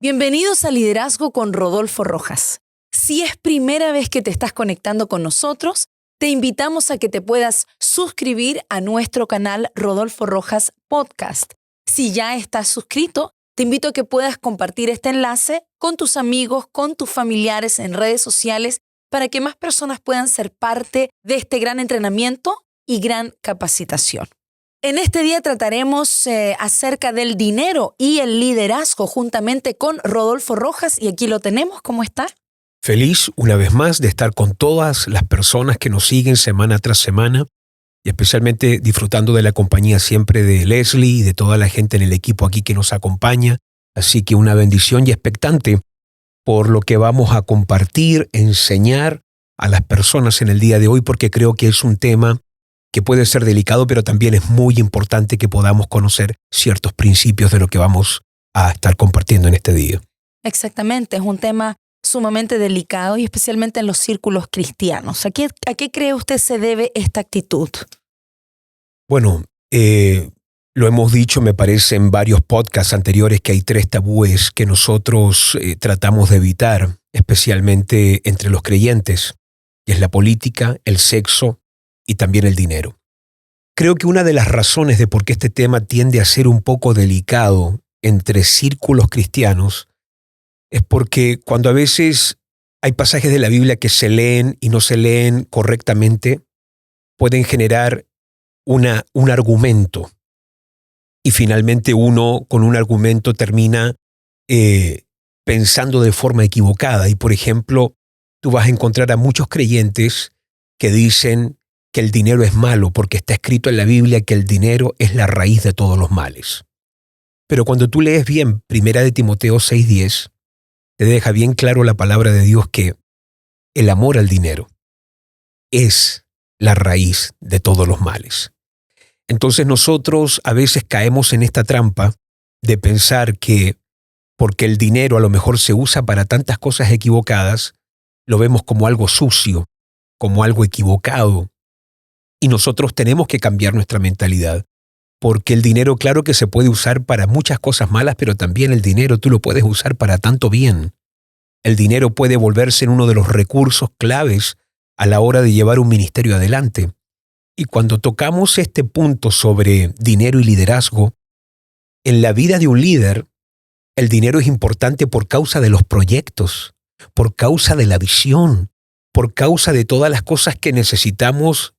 Bienvenidos a Liderazgo con Rodolfo Rojas. Si es primera vez que te estás conectando con nosotros, te invitamos a que te puedas suscribir a nuestro canal Rodolfo Rojas Podcast. Si ya estás suscrito, te invito a que puedas compartir este enlace con tus amigos, con tus familiares en redes sociales, para que más personas puedan ser parte de este gran entrenamiento y gran capacitación. En este día trataremos acerca del dinero y el liderazgo juntamente con Rodolfo Rojas, y aquí lo tenemos. ¿Cómo está? Feliz una vez más de estar con todas las personas que nos siguen semana tras semana y especialmente disfrutando de la compañía siempre de Leslie y de toda la gente en el equipo aquí que nos acompaña. Así que una bendición y expectante por lo que vamos a compartir, enseñar a las personas en el día de hoy, porque creo que es un tema que puede ser delicado, pero también es muy importante que podamos conocer ciertos principios de lo que vamos a estar compartiendo en este día. Exactamente, es un tema sumamente delicado y especialmente en los círculos cristianos. ¿A qué cree usted se debe esta actitud? Bueno, lo hemos dicho, me parece, en varios podcasts anteriores, que hay 3 tabúes que nosotros tratamos de evitar, especialmente entre los creyentes, que es la política, el sexo y también el dinero. Creo que una de las razones de por qué este tema tiende a ser un poco delicado entre círculos cristianos es porque cuando a veces hay pasajes de la Biblia que se leen y no se leen correctamente, pueden generar un argumento. Y finalmente uno con un argumento termina pensando de forma equivocada. Y por ejemplo, tú vas a encontrar a muchos creyentes que dicen que el dinero es malo porque está escrito en la Biblia que el dinero es la raíz de todos los males. Pero cuando tú lees bien 1 de Timoteo 6:10, te deja bien claro la palabra de Dios que el amor al dinero es la raíz de todos los males. Entonces nosotros a veces caemos en esta trampa de pensar que porque el dinero a lo mejor se usa para tantas cosas equivocadas, lo vemos como algo sucio, como algo equivocado. Y nosotros tenemos que cambiar nuestra mentalidad, porque el dinero, claro que se puede usar para muchas cosas malas, pero también el dinero tú lo puedes usar para tanto bien. El dinero puede volverse en uno de los recursos claves a la hora de llevar un ministerio adelante. Y cuando tocamos este punto sobre dinero y liderazgo, en la vida de un líder, el dinero es importante por causa de los proyectos, por causa de la visión, por causa de todas las cosas que necesitamos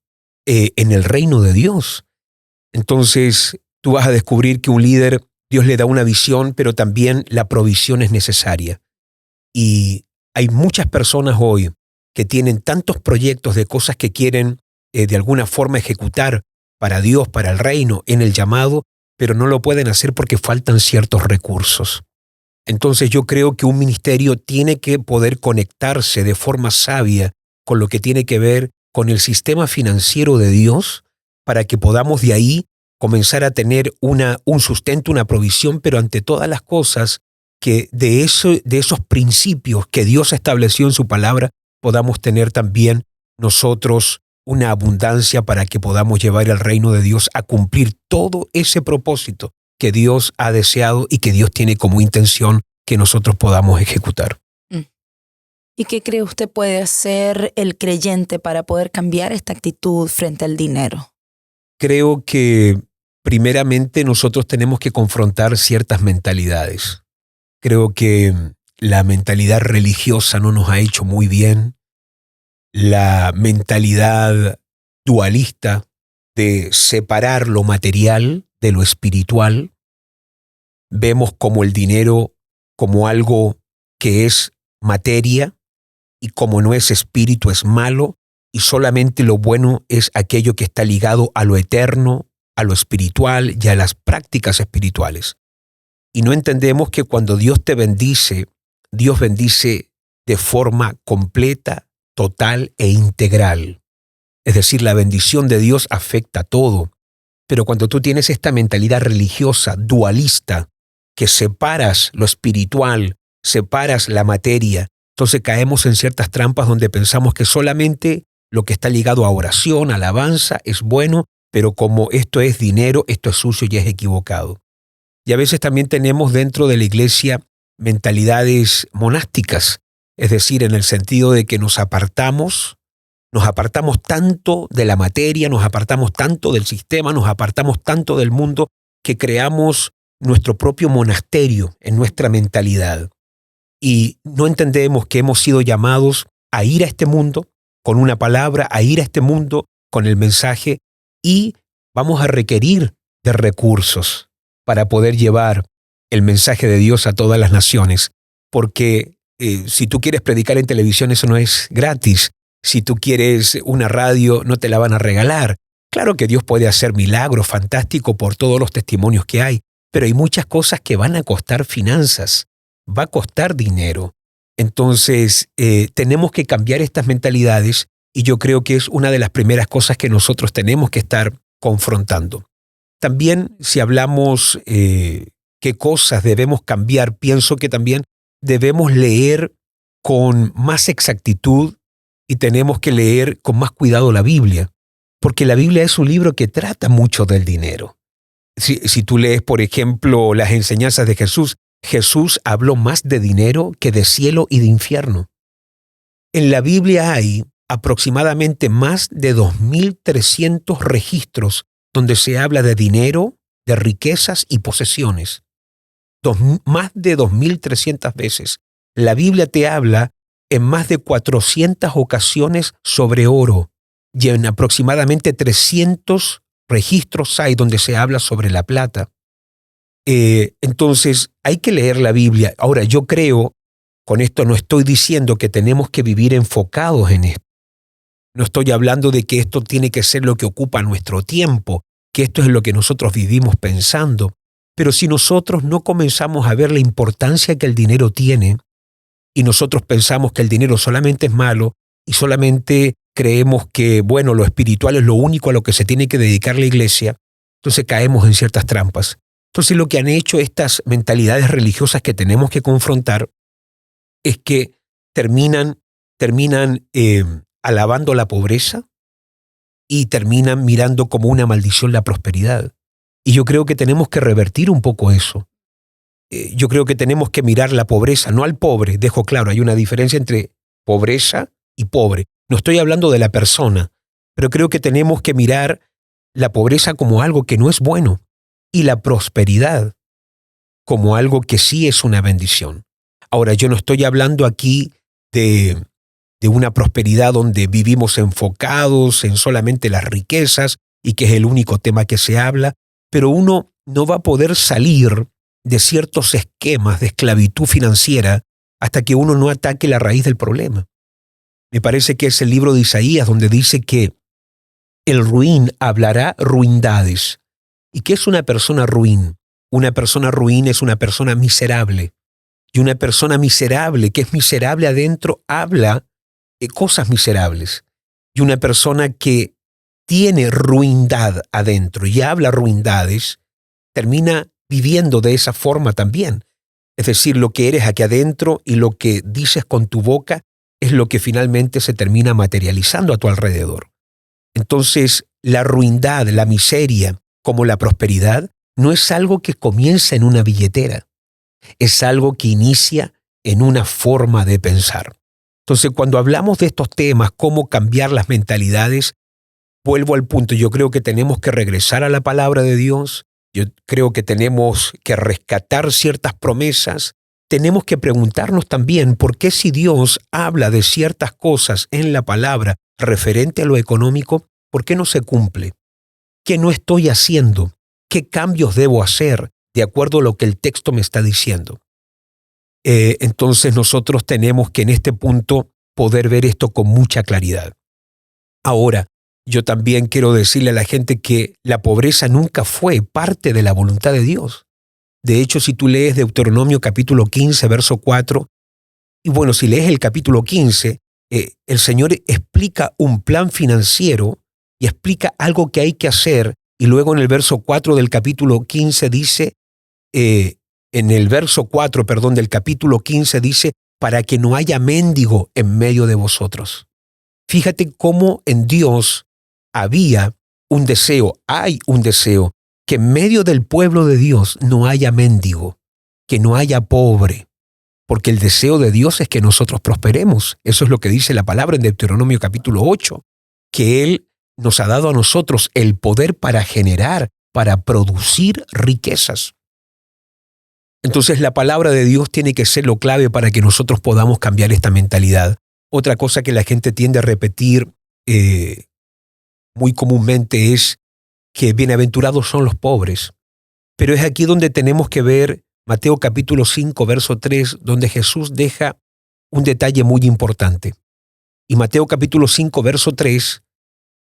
en el reino de Dios. Entonces, tú vas a descubrir que un líder, Dios le da una visión, pero también la provisión es necesaria. Y hay muchas personas hoy que tienen tantos proyectos de cosas que quieren de alguna forma ejecutar para Dios, para el reino, en el llamado, pero no lo pueden hacer porque faltan ciertos recursos. Entonces yo creo que un ministerio tiene que poder conectarse de forma sabia con lo que tiene que ver con el sistema financiero de Dios para que podamos de ahí comenzar a tener un sustento, una provisión, pero ante todas las cosas que de esos principios que Dios estableció en su palabra podamos tener también nosotros una abundancia para que podamos llevar el reino de Dios a cumplir todo ese propósito que Dios ha deseado y que Dios tiene como intención que nosotros podamos ejecutar. ¿Y qué cree usted puede hacer el creyente para poder cambiar esta actitud frente al dinero? Creo que primeramente nosotros tenemos que confrontar ciertas mentalidades. Creo que la mentalidad religiosa no nos ha hecho muy bien. La mentalidad dualista de separar lo material de lo espiritual. Vemos como el dinero como algo que es materia y como no es espíritu es malo y solamente lo bueno es aquello que está ligado a lo eterno, a lo espiritual y a las prácticas espirituales. Y no entendemos que cuando Dios te bendice, Dios bendice de forma completa, total e integral. Es decir, la bendición de Dios afecta a todo. Pero cuando tú tienes esta mentalidad religiosa, dualista, que separas lo espiritual, separas la materia, entonces caemos en ciertas trampas donde pensamos que solamente lo que está ligado a oración, alabanza, es bueno, pero como esto es dinero, esto es sucio y es equivocado. Y a veces también tenemos dentro de la iglesia mentalidades monásticas, es decir, en el sentido de que nos apartamos tanto de la materia, nos apartamos tanto del sistema, nos apartamos tanto del mundo, que creamos nuestro propio monasterio en nuestra mentalidad. Y no entendemos que hemos sido llamados a ir a este mundo con una palabra, a ir a este mundo con el mensaje, y vamos a requerir de recursos para poder llevar el mensaje de Dios a todas las naciones. Porque si tú quieres predicar en televisión, eso no es gratis. Si tú quieres una radio, no te la van a regalar. Claro que Dios puede hacer milagros fantásticos por todos los testimonios que hay, pero hay muchas cosas que van a costar finanzas, va a costar dinero. Entonces, tenemos que cambiar estas mentalidades, y yo creo que es una de las primeras cosas que nosotros tenemos que estar confrontando. También, si hablamos qué cosas debemos cambiar, pienso que también debemos leer con más exactitud y tenemos que leer con más cuidado la Biblia, porque la Biblia es un libro que trata mucho del dinero. Si tú lees, por ejemplo, las enseñanzas de Jesús, Jesús habló más de dinero que de cielo y de infierno. En la Biblia hay aproximadamente más de 2.300 registros donde se habla de dinero, de riquezas y posesiones. Más de 2.300 veces. La Biblia te habla en más de 400 ocasiones sobre oro, y en aproximadamente 300 registros hay donde se habla sobre la plata. Entonces, hay que leer la Biblia. Ahora, yo creo, con esto no estoy diciendo que tenemos que vivir enfocados en esto. No estoy hablando de que esto tiene que ser lo que ocupa nuestro tiempo, que esto es lo que nosotros vivimos pensando. Pero si nosotros no comenzamos a ver la importancia que el dinero tiene, y nosotros pensamos que el dinero solamente es malo, y solamente creemos que, bueno, lo espiritual es lo único a lo que se tiene que dedicar la iglesia, entonces caemos en ciertas trampas. Entonces, lo que han hecho estas mentalidades religiosas que tenemos que confrontar es que terminan alabando la pobreza y terminan mirando como una maldición la prosperidad. Y yo creo que tenemos que revertir un poco eso. Yo creo que tenemos que mirar la pobreza, no al pobre. Dejo claro, hay una diferencia entre pobreza y pobre. No estoy hablando de la persona, pero creo que tenemos que mirar la pobreza como algo que no es bueno y la prosperidad como algo que sí es una bendición. Ahora, yo no estoy hablando aquí de una prosperidad donde vivimos enfocados en solamente las riquezas y que es el único tema que se habla, pero uno no va a poder salir de ciertos esquemas de esclavitud financiera hasta que uno no ataque la raíz del problema. Me parece que es el libro de Isaías donde dice que el ruin hablará ruindades. ¿Y qué es una persona ruin? Una persona ruin es una persona miserable. Y una persona miserable, que es miserable adentro, habla cosas miserables. Y una persona que tiene ruindad adentro y habla ruindades, termina viviendo de esa forma también. Es decir, lo que eres aquí adentro y lo que dices con tu boca es lo que finalmente se termina materializando a tu alrededor. Entonces, la ruindad, la miseria, como la prosperidad, no es algo que comienza en una billetera. Es algo que inicia en una forma de pensar. Entonces, cuando hablamos de estos temas, cómo cambiar las mentalidades, vuelvo al punto. Yo creo que tenemos que regresar a la palabra de Dios. Yo creo que tenemos que rescatar ciertas promesas. Tenemos que preguntarnos también por qué, si Dios habla de ciertas cosas en la palabra referente a lo económico, ¿por qué no se cumple? ¿Qué no estoy haciendo? ¿Qué cambios debo hacer de acuerdo a lo que el texto me está diciendo? Entonces nosotros tenemos que en este punto poder ver esto con mucha claridad. Ahora, yo también quiero decirle a la gente que la pobreza nunca fue parte de la voluntad de Dios. De hecho, si tú lees Deuteronomio capítulo 15, verso 4, y bueno, si lees el capítulo 15, el Señor explica un plan financiero y explica algo que hay que hacer, y luego en el verso 4 del capítulo 15 dice, en el verso 4, del capítulo 15 dice, para que no haya mendigo en medio de vosotros. Fíjate cómo en Dios había un deseo, hay un deseo, que en medio del pueblo de Dios no haya mendigo, que no haya pobre. porque el deseo de Dios es que nosotros prosperemos. Eso es lo que dice la palabra en Deuteronomio capítulo 8, que Él nos ha dado a nosotros el poder para generar, para producir riquezas. Entonces la palabra de Dios tiene que ser lo clave para que nosotros podamos cambiar esta mentalidad. Otra cosa que la gente tiende a repetir muy comúnmente es que bienaventurados son los pobres. Pero es aquí donde tenemos que ver Mateo capítulo 5, verso 3, donde Jesús deja un detalle muy importante. Y Mateo capítulo 5, verso 3,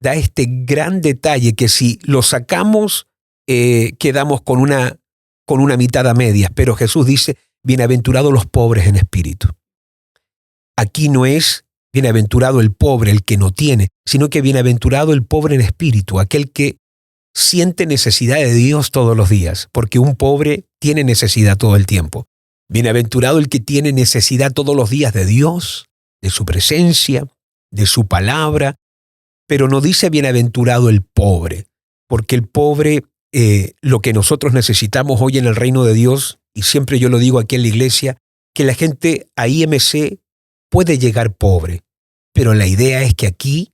da este gran detalle que si lo sacamos, quedamos con una mitad a medias. Pero Jesús dice, bienaventurados los pobres en espíritu. Aquí no es bienaventurado el pobre, el que no tiene, sino que bienaventurado el pobre en espíritu, aquel que siente necesidad de Dios todos los días, porque un pobre tiene necesidad todo el tiempo. Bienaventurado el que tiene necesidad todos los días de Dios, de su presencia, de su palabra, pero no dice bienaventurado el pobre, porque el pobre, lo que nosotros necesitamos hoy en el reino de Dios, y siempre yo lo digo aquí en la iglesia, que la gente a IMC puede llegar pobre, pero la idea es que aquí,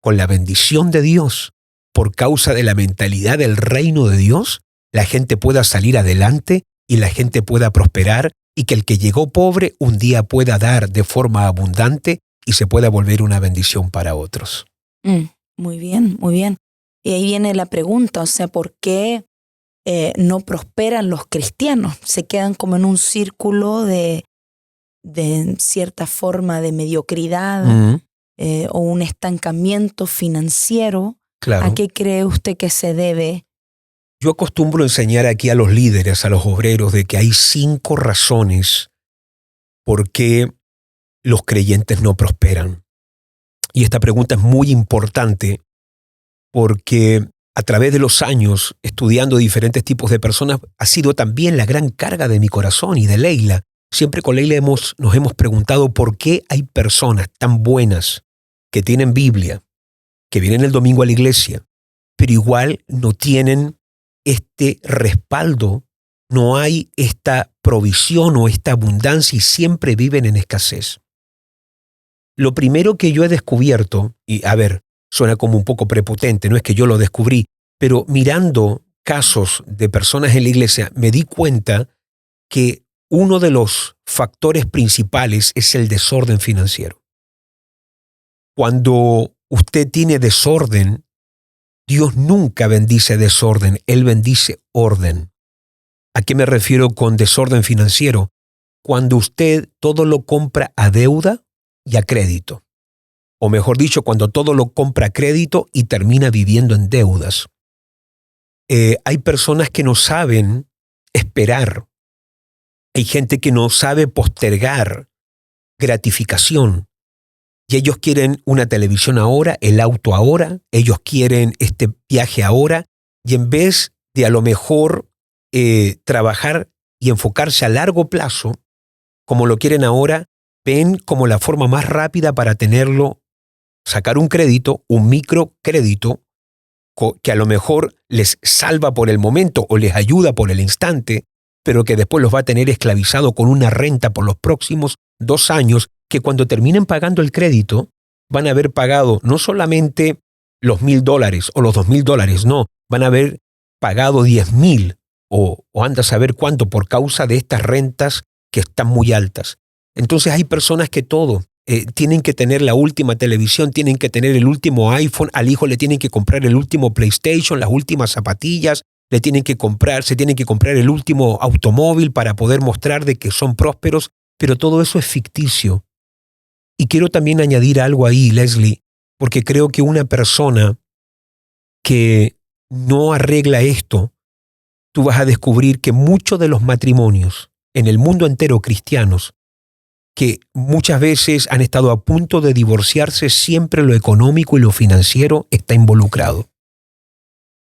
con la bendición de Dios, por causa de la mentalidad del reino de Dios, la gente pueda salir adelante y la gente pueda prosperar y que el que llegó pobre un día pueda dar de forma abundante y se pueda volver una bendición para otros. Muy bien, muy bien. Y ahí viene la pregunta, o sea, ¿por qué no prosperan los cristianos? Se quedan como en un círculo de cierta forma de mediocridad o un estancamiento financiero. Claro. ¿A qué cree usted que se debe? Yo acostumbro enseñar aquí a los líderes, a los obreros, de que hay 5 razones por qué los creyentes no prosperan. Y esta pregunta es muy importante porque a través de los años, estudiando diferentes tipos de personas, ha sido también la gran carga de mi corazón y de Leila. Siempre con Leila nos hemos preguntado por qué hay personas tan buenas que tienen Biblia, que vienen el domingo a la iglesia, pero igual no tienen este respaldo, no hay esta provisión o esta abundancia y siempre viven en escasez. Lo primero que yo he descubierto, y a ver, suena como un poco prepotente, no es que yo lo descubrí, pero mirando casos de personas en la iglesia, me di cuenta que uno de los factores principales es el desorden financiero. Cuando usted tiene desorden, Dios nunca bendice desorden, Él bendice orden. ¿A qué me refiero con desorden financiero? Cuando usted todo lo compra a deuda y a crédito. O mejor dicho, cuando todo lo compra a crédito y termina viviendo en deudas. Hay personas que no saben esperar. Hay gente que no sabe postergar gratificación. Y ellos quieren una televisión ahora, el auto ahora, ellos quieren este viaje ahora, y en vez de a lo mejor trabajar y enfocarse a largo plazo, como lo quieren ahora, ven como la forma más rápida para tenerlo, sacar un crédito, un microcrédito, que a lo mejor les salva por el momento o les ayuda por el instante, pero que después los va a tener esclavizado con una renta por los próximos 2 años, que cuando terminen pagando el crédito, van a haber pagado no solamente los $1,000 o los $2,000, no, van a haber pagado 10,000 o anda a saber cuánto por causa de estas rentas que están muy altas. Entonces hay personas que todo, tienen que tener la última televisión, tienen que tener el último iPhone, al hijo le tienen que comprar el último PlayStation, las últimas zapatillas, se tienen que comprar el último automóvil para poder mostrar de que son prósperos, pero todo eso es ficticio. Y quiero también añadir algo ahí, Leslie, porque creo que una persona que no arregla esto, tú vas a descubrir que muchos de los matrimonios en el mundo entero cristianos, que muchas veces han estado a punto de divorciarse, siempre lo económico y lo financiero está involucrado.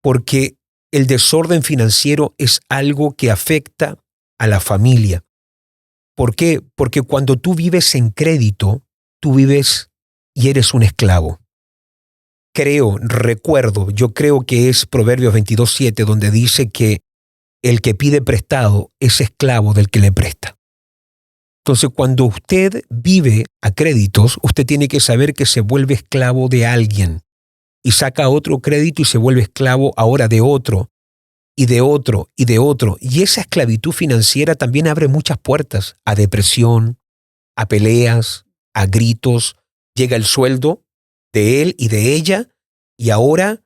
Porque el desorden financiero es algo que afecta a la familia. ¿Por qué? Porque cuando tú vives en crédito, tú vives y eres un esclavo. Yo creo que es Proverbios 22:7, donde dice que el que pide prestado es esclavo del que le presta. Entonces, cuando usted vive a créditos, usted tiene que saber que se vuelve esclavo de alguien y saca otro crédito y se vuelve esclavo ahora de otro y de otro y de otro. Y esa esclavitud financiera también abre muchas puertas a depresión, a peleas, a gritos. Llega el sueldo de él y de ella y ahora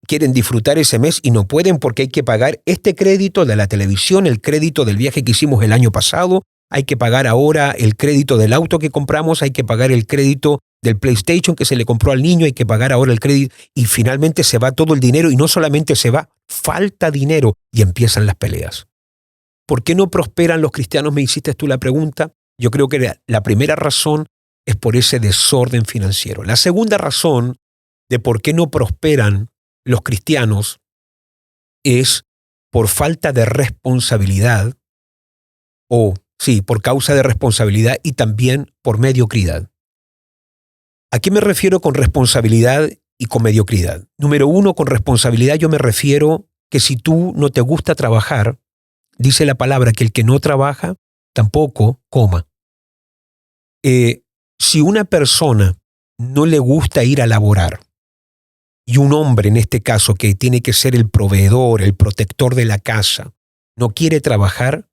quieren disfrutar ese mes y no pueden porque hay que pagar este crédito de la televisión, el crédito del viaje que hicimos el año pasado, hay que pagar ahora el crédito del auto que compramos, hay que pagar el crédito del PlayStation que se le compró al niño, hay que pagar ahora el crédito y finalmente se va todo el dinero y no solamente se va, falta dinero y empiezan las peleas. ¿Por qué no prosperan los cristianos? Me hiciste tú la pregunta. Yo creo que la primera razón es por ese desorden financiero. La segunda razón de por qué no prosperan los cristianos es por falta de responsabilidad por causa de responsabilidad y también por mediocridad. ¿A qué me refiero con responsabilidad y con mediocridad? Número uno, con responsabilidad yo me refiero que si tú no te gusta trabajar, dice la palabra que el que no trabaja tampoco coma. Si una persona no le gusta ir a laborar, y un hombre en este caso que tiene que ser el proveedor, el protector de la casa, no quiere trabajar,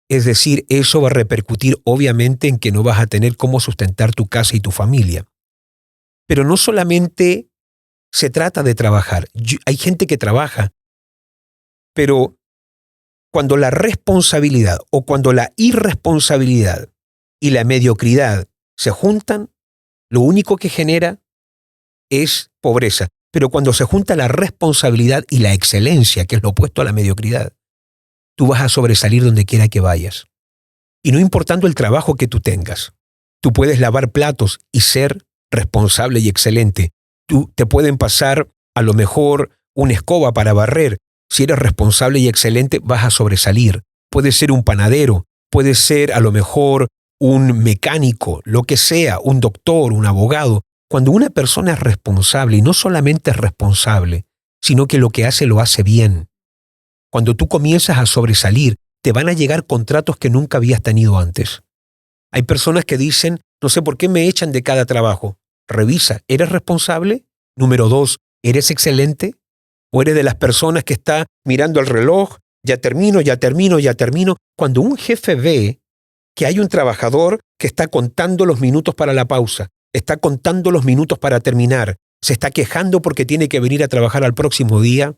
es decir, eso va a repercutir obviamente en que no vas a tener cómo sustentar tu casa y tu familia. Pero no solamente se trata de trabajar. Hay gente que trabaja, pero cuando la responsabilidad o cuando la irresponsabilidad y la mediocridad se juntan, lo único que genera es pobreza. Pero cuando se junta la responsabilidad y la excelencia, que es lo opuesto a la mediocridad, tú vas a sobresalir donde quiera que vayas. Y no importando el trabajo que tú tengas, tú puedes lavar platos y ser responsable y excelente. Tú te pueden pasar a lo mejor una escoba para barrer. Si eres responsable y excelente, vas a sobresalir. Puedes ser un panadero, puedes ser a lo mejor un mecánico, lo que sea, un doctor, un abogado. Cuando una persona es responsable, y no solamente es responsable, sino que lo que hace lo hace bien. Cuando tú comienzas a sobresalir, te van a llegar contratos que nunca habías tenido antes. Hay personas que dicen, no sé por qué me echan de cada trabajo. Revisa, ¿eres responsable? Número 2, ¿eres excelente? ¿O eres de las personas que está mirando el reloj? Ya termino. Cuando un jefe ve que hay un trabajador que está contando los minutos para la pausa, está contando los minutos para terminar, se está quejando porque tiene que venir a trabajar al próximo día,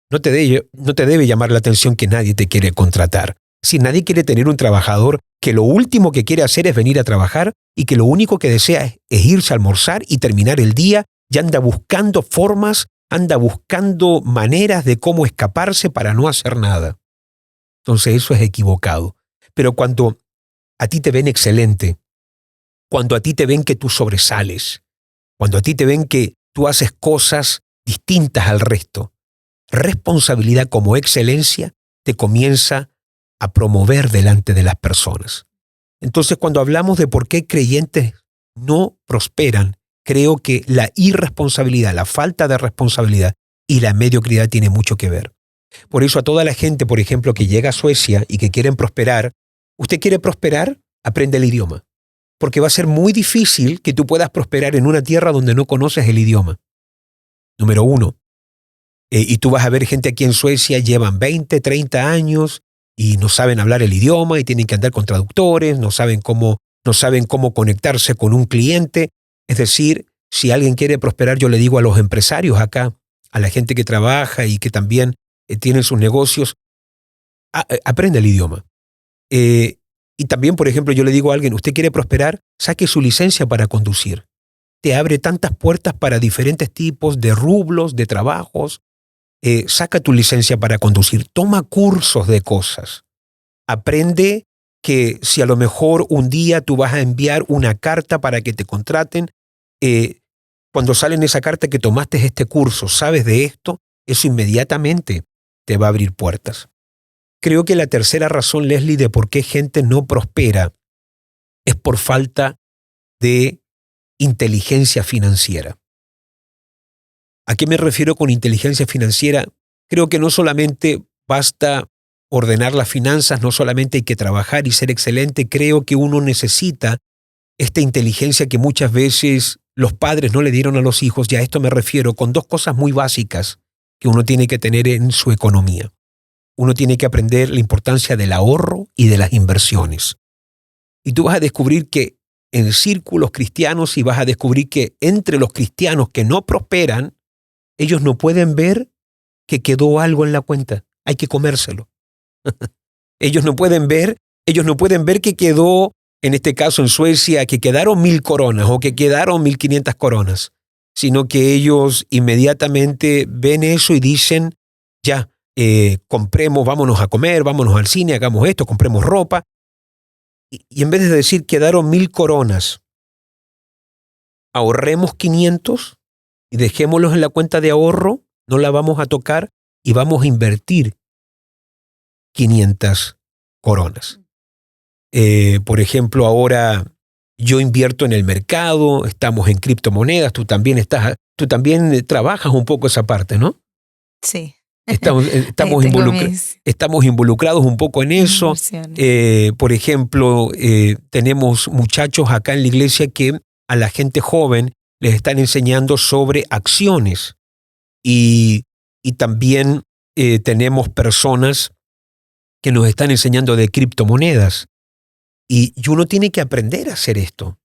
no te debe llamar la atención que nadie te quiere contratar. Si nadie quiere tener un trabajador que lo último que quiere hacer es venir a trabajar y que lo único que desea es irse a almorzar y terminar el día y anda buscando formas, anda buscando maneras de cómo escaparse para no hacer nada. Entonces eso es equivocado. Pero cuando a ti te ven excelente, cuando a ti te ven que tú sobresales, cuando a ti te ven que tú haces cosas distintas al resto, responsabilidad como excelencia te comienza a promover delante de las personas. Entonces, cuando hablamos de por qué creyentes no prosperan, creo que la irresponsabilidad, la falta de responsabilidad y la mediocridad tiene mucho que ver. Por eso a toda la gente, por ejemplo, que llega a Suecia y que quieren prosperar, ¿usted quiere prosperar? Aprende el idioma. Porque va a ser muy difícil que tú puedas prosperar en una tierra donde no conoces el idioma. Número 1. Y tú vas a ver gente aquí en Suecia, llevan 20, 30 años y no saben hablar el idioma y tienen que andar con traductores, no saben cómo conectarse con un cliente. Es decir, si alguien quiere prosperar, yo le digo a los empresarios acá, a la gente que trabaja y que también tienen sus negocios, aprende el idioma. Y también, por ejemplo, yo le digo a alguien, usted quiere prosperar, saque su licencia para conducir. Te abre tantas puertas para diferentes tipos de rublos, de trabajos. Saca tu licencia para conducir, toma cursos de cosas. Aprende que si a lo mejor un día tú vas a enviar una carta para que te contraten, cuando sale en esa carta que tomaste este curso, sabes de esto, eso inmediatamente te va a abrir puertas. Creo que la tercera razón, Leslie, de por qué gente no prospera es por falta de inteligencia financiera. ¿A qué me refiero con inteligencia financiera? Creo que no solamente basta ordenar las finanzas, no solamente hay que trabajar y ser excelente, creo que uno necesita esta inteligencia que muchas veces los padres no le dieron a los hijos, y a esto me refiero con dos cosas muy básicas que uno tiene que tener en su economía. Uno tiene que aprender la importancia del ahorro y de las inversiones. Y tú vas a descubrir que en círculos cristianos, y vas a descubrir que entre los cristianos que no prosperan, ellos no pueden ver que quedó algo en la cuenta. Hay que comérselo. Ellos no pueden ver que quedó, en este caso en Suecia, que quedaron 1,000 coronas o que quedaron 1,500 coronas, sino que ellos inmediatamente ven eso y dicen, ya, compremos, vámonos a comer, vámonos al cine, hagamos esto, compremos ropa. Y en vez de decir quedaron 1,000 coronas, ahorremos 500 y dejémoslos en la cuenta de ahorro, no la vamos a tocar y vamos a invertir 500 coronas. Por ejemplo, ahora yo invierto en el mercado, estamos en criptomonedas, tú también trabajas un poco esa parte, ¿no? Sí. Estamos involucrados un poco en eso. Por ejemplo, tenemos muchachos acá en la iglesia que a la gente joven les están enseñando sobre acciones. Y también tenemos personas que nos están enseñando de criptomonedas. Y uno tiene que aprender a hacer esto.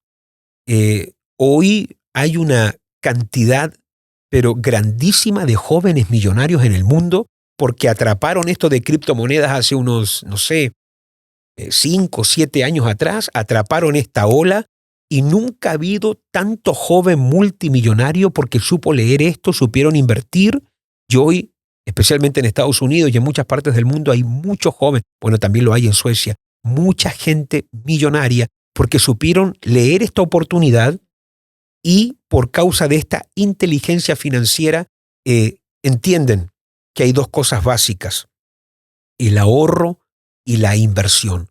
Hoy hay una cantidad, pero grandísima, de jóvenes millonarios en el mundo porque atraparon esto de criptomonedas hace unos, 5 o 7 años atrás, atraparon esta ola y nunca ha habido tanto joven multimillonario porque supo leer esto, supieron invertir. Y hoy, especialmente en Estados Unidos y en muchas partes del mundo, hay muchos jóvenes, bueno, también lo hay en Suecia, mucha gente millonaria porque supieron leer esta oportunidad y por causa de esta inteligencia financiera entienden que hay dos cosas básicas: el ahorro y la inversión.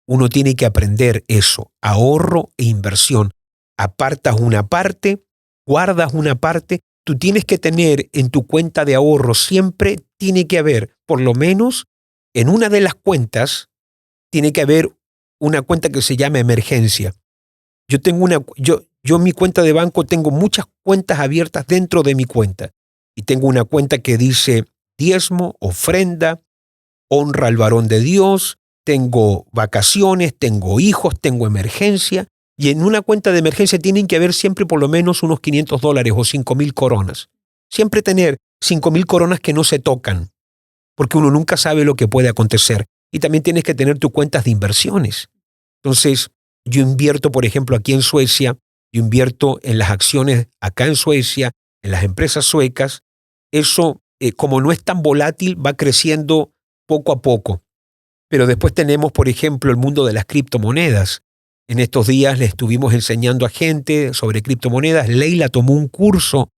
Uno tiene que aprender eso, ahorro e inversión. Apartas una parte, guardas una parte. Tú tienes que tener en tu cuenta de ahorro, siempre tiene que haber, por lo menos en una de las cuentas, tiene que haber una cuenta que se llama emergencia. Yo en mi cuenta de banco tengo muchas cuentas abiertas dentro de mi cuenta. Y tengo una cuenta que dice diezmo, ofrenda, honra al varón de Dios, tengo vacaciones, tengo hijos, tengo emergencia. Y en una cuenta de emergencia tienen que haber siempre por lo menos unos $500 o 5,000 coronas. Siempre tener 5,000 coronas que no se tocan, porque uno nunca sabe lo que puede acontecer. Y también tienes que tener tus cuentas de inversiones. Entonces, yo invierto, por ejemplo, aquí en Suecia, yo invierto en las acciones acá en Suecia, en las empresas suecas. Eso, como no es tan volátil, va creciendo poco a poco. Pero después tenemos, por ejemplo, el mundo de las criptomonedas. En estos días le estuvimos enseñando a gente sobre criptomonedas. Leila tomó un curso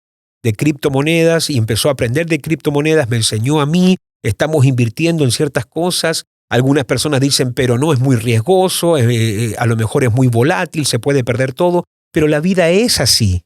de criptomonedas y empezó a aprender de criptomonedas, me enseñó a mí. Estamos invirtiendo en ciertas cosas. Algunas personas dicen, pero no, es muy riesgoso, a lo mejor es muy volátil, se puede perder todo. Pero la vida es así.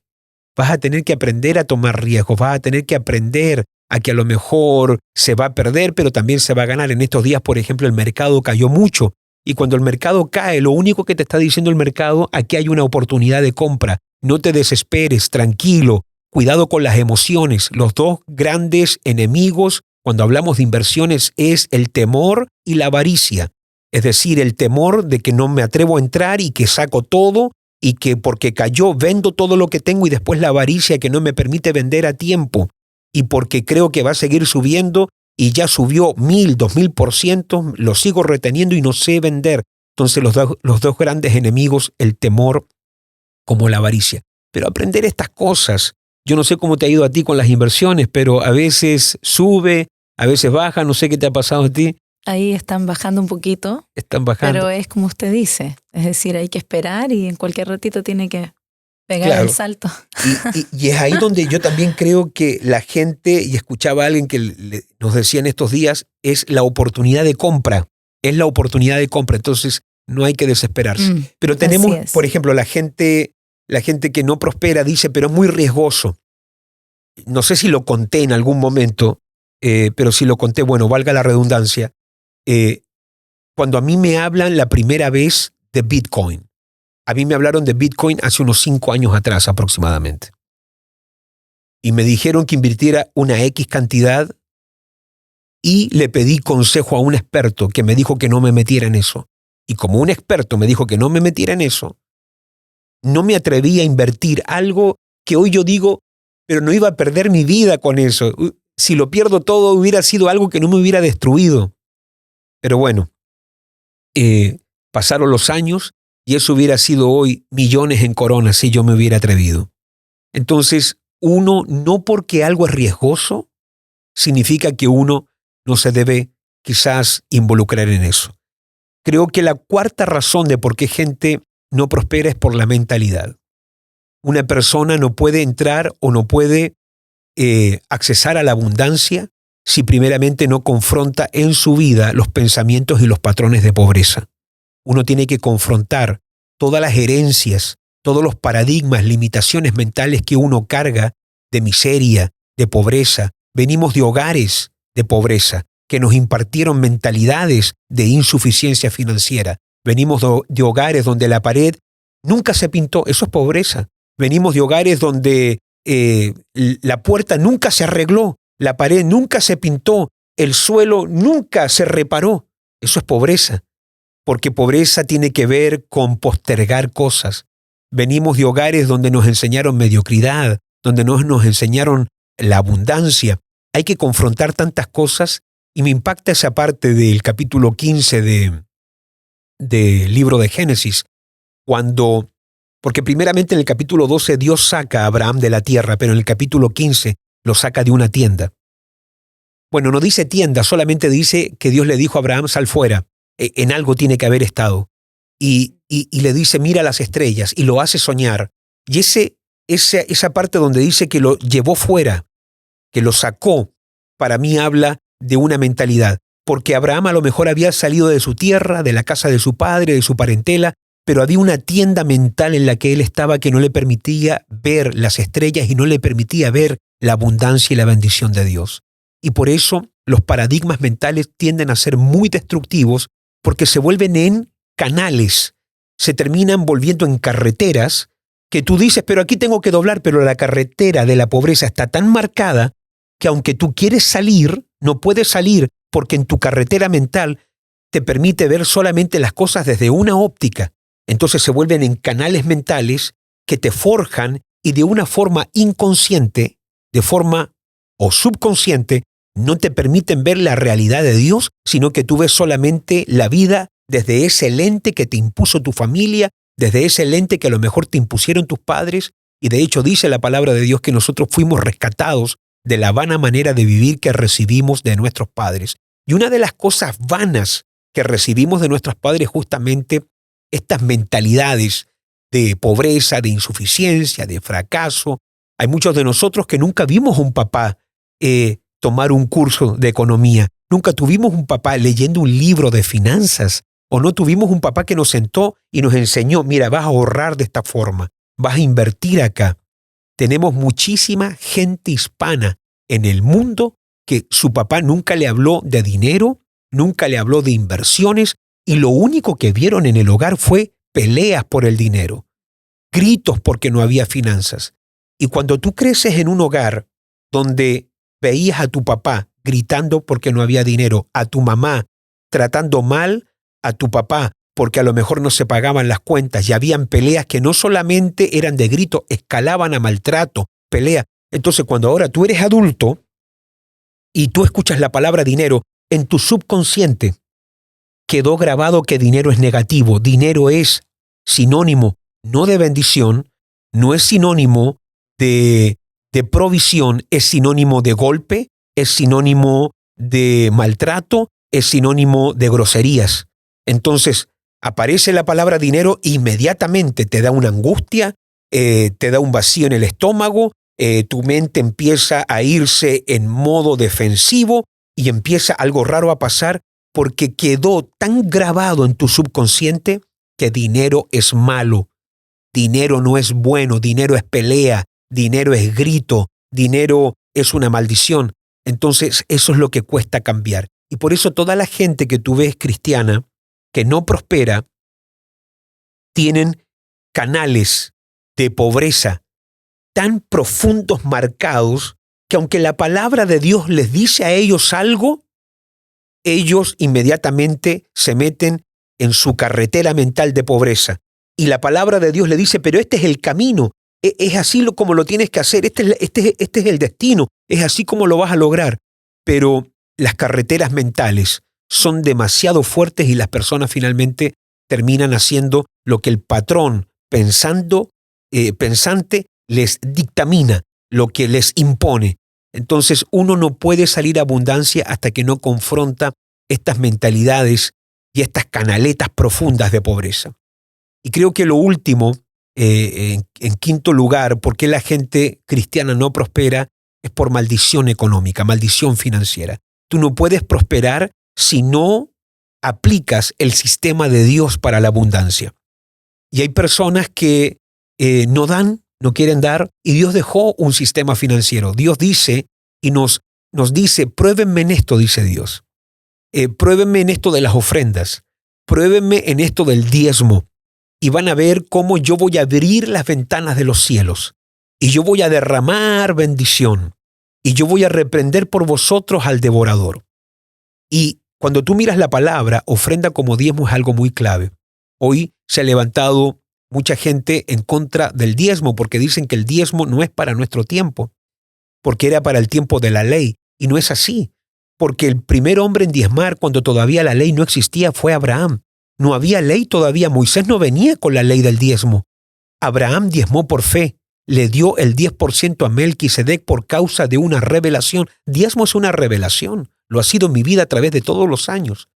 Vas a tener que aprender a tomar riesgos, vas a tener que aprender a que a lo mejor se va a perder, pero también se va a ganar. En estos días, por ejemplo, el mercado cayó mucho. Y cuando el mercado cae, lo único que te está diciendo el mercado, aquí hay una oportunidad de compra. No te desesperes, tranquilo, cuidado con las emociones. Los dos grandes enemigos cuando hablamos de inversiones es el temor y la avaricia. Es decir, el temor de que no me atrevo a entrar y que saco todo y que porque cayó vendo todo lo que tengo, y después la avaricia que no me permite vender a tiempo y porque creo que va a seguir subiendo y ya subió 1,000, 2,000%, lo sigo reteniendo y no sé vender. Entonces los dos grandes enemigos, el temor como la avaricia. Pero aprender estas cosas, yo no sé cómo te ha ido a ti con las inversiones, pero a veces sube, a veces baja, no sé qué te ha pasado a ti. Ahí están bajando un poquito. Están bajando. Pero es como usted dice, es decir, hay que esperar y en cualquier ratito tiene que pegar el salto. Y es ahí donde yo también creo que la gente, y escuchaba a alguien que nos decía en estos días, es la oportunidad de compra. Es la oportunidad de compra, entonces no hay que desesperarse. Pero tenemos, por ejemplo, la gente que no prospera dice, pero es muy riesgoso. No sé si lo conté en algún momento, pero si lo conté, bueno, valga la redundancia. cuando a mí me hablan la primera vez de Bitcoin. A mí me hablaron de Bitcoin hace unos 5 años atrás aproximadamente. Y me dijeron que invirtiera una X cantidad y le pedí consejo a un experto que me dijo que no me metiera en eso. Y como un experto me dijo que no me metiera en eso, no me atreví a invertir algo que hoy yo digo, pero no iba a perder mi vida con eso. Si lo pierdo todo hubiera sido algo que no me hubiera destruido. Pero bueno, pasaron los años y eso hubiera sido hoy millones en coronas si yo me hubiera atrevido. Entonces, uno, no porque algo es riesgoso, significa que uno no se debe quizás involucrar en eso. Creo que la cuarta razón de por qué gente no prospera es por la mentalidad. Una persona no puede entrar o no puede accesar a la abundancia si primeramente no confronta en su vida los pensamientos y los patrones de pobreza. Uno tiene que confrontar todas las herencias, todos los paradigmas, limitaciones mentales que uno carga de miseria, de pobreza. Venimos de hogares de pobreza que nos impartieron mentalidades de insuficiencia financiera. Venimos de hogares donde la pared nunca se pintó, eso es pobreza. Venimos de hogares donde la puerta nunca se arregló, la pared nunca se pintó, el suelo nunca se reparó. Eso es pobreza, porque pobreza tiene que ver con postergar cosas. Venimos de hogares donde nos enseñaron mediocridad, donde nos enseñaron la abundancia. Hay que confrontar tantas cosas y me impacta esa parte del capítulo 15 del libro de Génesis, porque primeramente en el capítulo 12 Dios saca a Abraham de la tierra, pero en el capítulo 15 lo saca de una tienda. Bueno, no dice tienda, solamente dice que Dios le dijo a Abraham, sal fuera, en algo tiene que haber estado. Y le dice, mira las estrellas, y lo hace soñar. Y esa parte donde dice que lo llevó fuera, que lo sacó, para mí habla de una mentalidad. Porque Abraham a lo mejor había salido de su tierra, de la casa de su padre, de su parentela, pero había una tienda mental en la que él estaba que no le permitía ver las estrellas y no le permitía ver la abundancia y la bendición de Dios. Y por eso los paradigmas mentales tienden a ser muy destructivos porque se vuelven en canales, se terminan volviendo en carreteras que tú dices, pero aquí tengo que doblar, pero la carretera de la pobreza está tan marcada que aunque tú quieres salir, no puedes salir porque en tu carretera mental te permite ver solamente las cosas desde una óptica. Entonces se vuelven en canales mentales que te forjan y de una forma inconsciente, de forma o subconsciente, no te permiten ver la realidad de Dios, sino que tú ves solamente la vida desde ese lente que te impuso tu familia, desde ese lente que a lo mejor te impusieron tus padres, y de hecho dice la palabra de Dios que nosotros fuimos rescatados de la vana manera de vivir que recibimos de nuestros padres. Y una de las cosas vanas que recibimos de nuestros padres justamente estas mentalidades de pobreza, de insuficiencia, de fracaso. Hay muchos de nosotros que nunca vimos a un papá tomar un curso de economía. Nunca tuvimos un papá leyendo un libro de finanzas. O no tuvimos un papá que nos sentó y nos enseñó, mira, vas a ahorrar de esta forma, vas a invertir acá. Tenemos muchísima gente hispana en el mundo que su papá nunca le habló de dinero, nunca le habló de inversiones, y lo único que vieron en el hogar fue peleas por el dinero, gritos porque no había finanzas. Y cuando tú creces en un hogar donde veías a tu papá gritando porque no había dinero, a tu mamá tratando mal a tu papá porque a lo mejor no se pagaban las cuentas y habían peleas que no solamente eran de grito, escalaban a maltrato, pelea. Entonces cuando ahora tú eres adulto y tú escuchas la palabra dinero, en tu subconsciente quedó grabado que dinero es negativo. Dinero es sinónimo no de bendición, no es sinónimo de provisión, es sinónimo de golpe, es sinónimo de maltrato, es sinónimo de groserías. Entonces, aparece la palabra dinero, inmediatamente te da una angustia, te da un vacío en el estómago, tu mente empieza a irse en modo defensivo y empieza algo raro a pasar porque quedó tan grabado en tu subconsciente que dinero es malo, dinero no es bueno, dinero es pelea, dinero es grito, dinero es una maldición. Entonces, eso es lo que cuesta cambiar. Y por eso toda la gente que tú ves cristiana, que no prospera, tienen canales de pobreza tan profundos, marcados, que aunque la palabra de Dios les dice a ellos algo, ellos inmediatamente se meten en su carretera mental de pobreza. Y la palabra de Dios le dice, pero este es el camino, es así como lo tienes que hacer, este es el destino, es así como lo vas a lograr. Pero las carreteras mentales son demasiado fuertes y las personas finalmente terminan haciendo lo que el patrón pensante les dictamina, lo que les impone. Entonces uno no puede salir a abundancia hasta que no confronta estas mentalidades y estas canaletas profundas de pobreza. Y creo que lo último, en quinto lugar, por qué la gente cristiana no prospera, es por maldición económica, maldición financiera. Tú no puedes prosperar si no aplicas el sistema de Dios para la abundancia. Y hay personas que no dan, no quieren dar, y Dios dejó un sistema financiero. Dios dice y nos dice, pruébenme en esto, dice Dios. Pruébenme en esto de las ofrendas, pruébenme en esto del diezmo, y van a ver cómo yo voy a abrir las ventanas de los cielos, y yo voy a derramar bendición, y yo voy a reprender por vosotros al devorador. Y cuando tú miras la palabra, ofrenda como diezmo es algo muy clave. Hoy se ha levantado mucha gente en contra del diezmo porque dicen que el diezmo no es para nuestro tiempo, porque era para el tiempo de la ley, y no es así, porque el primer hombre en diezmar cuando todavía la ley no existía fue Abraham. No había ley todavía, Moisés no venía con la ley del diezmo. Abraham diezmó por fe, le dio el 10% a Melquisedec por causa de una revelación. Diezmo es una revelación, lo ha sido en mi vida a través de todos los años.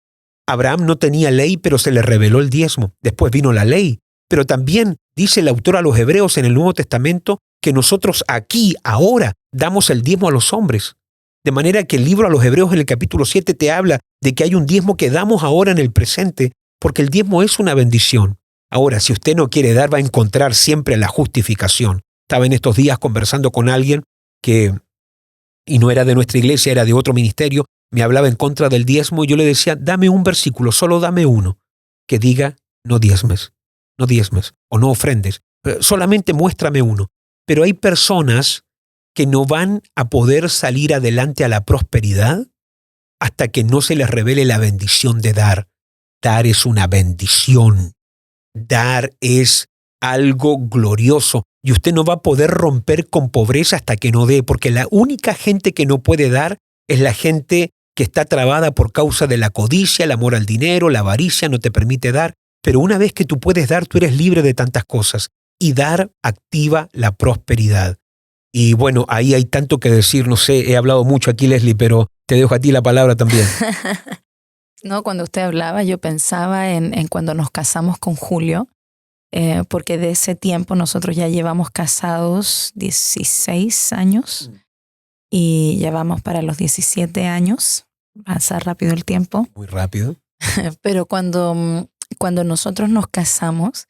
Abraham no tenía ley, pero se le reveló el diezmo. Después vino la ley. Pero también dice el autor a los Hebreos en el Nuevo Testamento que nosotros aquí, ahora, damos el diezmo a los hombres. De manera que el libro a los Hebreos en el capítulo 7 te habla de que hay un diezmo que damos ahora en el presente, porque el diezmo es una bendición. Ahora, si usted no quiere dar, va a encontrar siempre la justificación. Estaba en estos días conversando con alguien y no era de nuestra iglesia, era de otro ministerio, me hablaba en contra del diezmo y yo le decía, dame un versículo, solo dame uno, que diga, no diezmes o no ofrendes, solamente muéstrame uno. Pero hay personas que no van a poder salir adelante a la prosperidad hasta que no se les revele la bendición de dar. Dar es una bendición. Dar es algo glorioso. Y usted no va a poder romper con pobreza hasta que no dé, porque la única gente que no puede dar es la gente que está trabada por causa de la codicia, el amor al dinero, la avaricia no te permite dar. Pero una vez que tú puedes dar, tú eres libre de tantas cosas. Y dar activa la prosperidad. Y bueno, ahí hay tanto que decir, no sé, he hablado mucho aquí, Leslie, pero te dejo a ti la palabra también. No, cuando usted hablaba, yo pensaba en cuando nos casamos con Julio, porque de ese tiempo nosotros ya llevamos casados 16 años y ya vamos para los 17 años. Pasa rápido el tiempo. Muy rápido. Pero cuando nosotros nos casamos,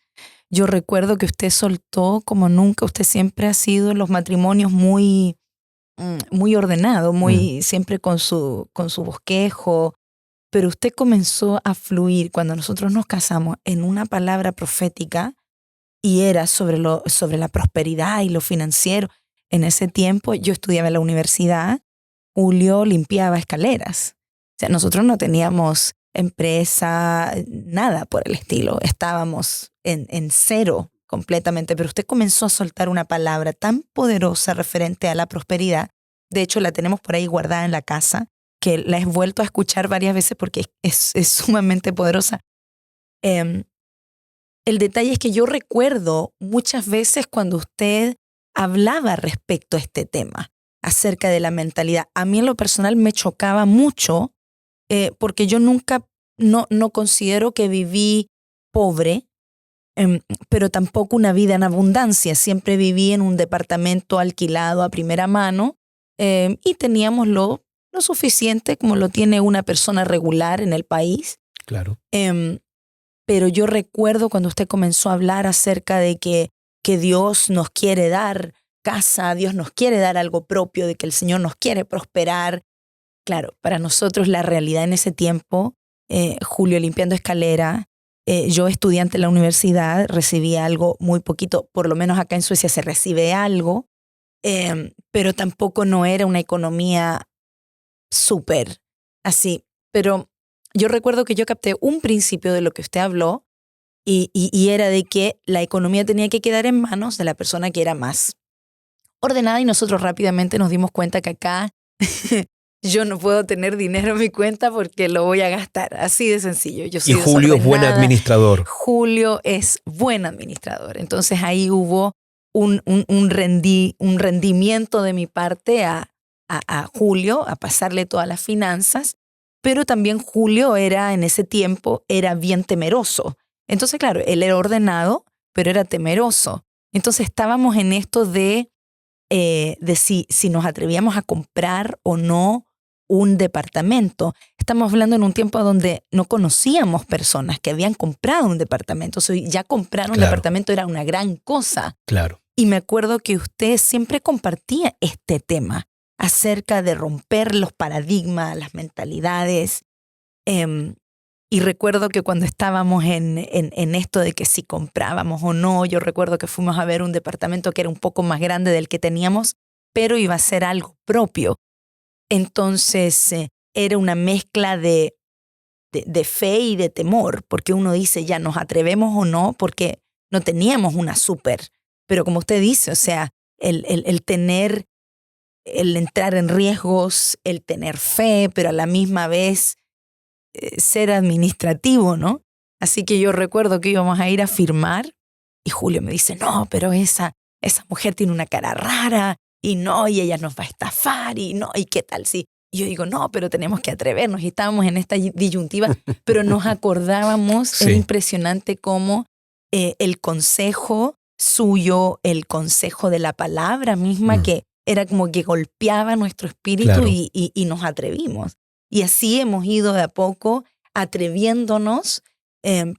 yo recuerdo que usted soltó como nunca. Usted siempre ha sido en los matrimonios muy ordenado, siempre con su bosquejo. Pero usted comenzó a fluir cuando nosotros nos casamos en una palabra profética y era sobre la prosperidad y lo financiero. En ese tiempo yo estudiaba en la universidad, Julio limpiaba escaleras. O sea, nosotros no teníamos empresa, nada por el estilo. Estábamos en cero completamente, pero usted comenzó a soltar una palabra tan poderosa referente a la prosperidad. De hecho, la tenemos por ahí guardada en la casa, que la he vuelto a escuchar varias veces porque es sumamente poderosa. El detalle es que yo recuerdo muchas veces cuando usted hablaba respecto a este tema, acerca de la mentalidad. A mí en lo personal me chocaba mucho porque yo nunca, no considero que viví pobre, pero tampoco una vida en abundancia. Siempre viví en un departamento alquilado a primera mano y teníamos lo suficiente como lo tiene una persona regular en el país. Claro. Pero yo recuerdo cuando usted comenzó a hablar acerca de que Dios nos quiere dar casa, Dios nos quiere dar algo propio, de que el Señor nos quiere prosperar, claro, para nosotros la realidad en ese tiempo, Julio limpiando escalera, yo estudiante en la universidad recibía algo muy poquito, por lo menos acá en Suecia se recibe algo, pero tampoco no era una economía súper así. Pero yo recuerdo que yo capté un principio de lo que usted habló y era de que la economía tenía que quedar en manos de la persona que era más ordenada y nosotros rápidamente nos dimos cuenta que acá yo no puedo tener dinero en mi cuenta porque lo voy a gastar. Así de sencillo. Yo soy Y Julio es buen desordenada. administrador. Julio es buen administrador. Entonces ahí hubo un rendimiento de mi parte a Julio, a pasarle todas las finanzas, pero también Julio era en ese tiempo, era bien temeroso. Entonces, claro, él era ordenado, pero era temeroso. Entonces estábamos en esto de si nos atrevíamos a comprar o no un departamento. Estamos hablando en un tiempo donde no conocíamos personas que habían comprado un departamento. O sea, ya comprar un departamento era una gran cosa. Claro. Y me acuerdo que usted siempre compartía este tema acerca de romper los paradigmas, las mentalidades. Y recuerdo que cuando estábamos en esto de que si comprábamos o no, yo recuerdo que fuimos a ver un departamento que era un poco más grande del que teníamos, pero iba a ser algo propio. Entonces era una mezcla de fe y de temor, porque uno dice ya nos atrevemos o no, porque no teníamos una súper. Pero como usted dice, o sea, el entrar en riesgos, el tener fe, pero a la misma vez ser administrativo, ¿no? Así que yo recuerdo que íbamos a ir a firmar y Julio me dice, no, pero esa mujer tiene una cara rara y no, y ella nos va a estafar y no, y qué tal si. Y yo digo, no, pero tenemos que atrevernos y estábamos en esta disyuntiva, pero nos acordábamos, sí. Era impresionante cómo el consejo suyo, el consejo de la palabra misma, que era como que golpeaba nuestro espíritu, claro. y nos atrevimos. Y así hemos ido de a poco atreviéndonos,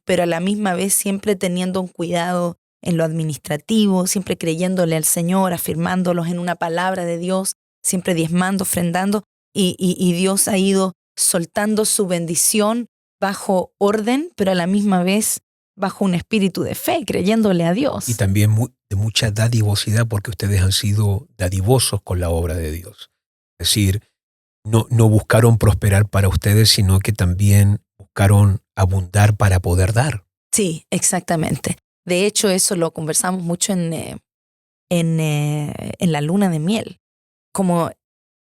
pero a la misma vez siempre teniendo un cuidado en lo administrativo, siempre creyéndole al Señor, afirmándolos en una palabra de Dios, siempre diezmando, ofrendando, y Dios ha ido soltando su bendición bajo orden, pero a la misma vez bajo un espíritu de fe, creyéndole a Dios. Y también de mucha dadivosidad, porque ustedes han sido dadivosos con la obra de Dios. Es decir, no buscaron prosperar para ustedes, sino que también buscaron abundar para poder dar. Sí, exactamente. De hecho, eso lo conversamos mucho en la luna de miel. Como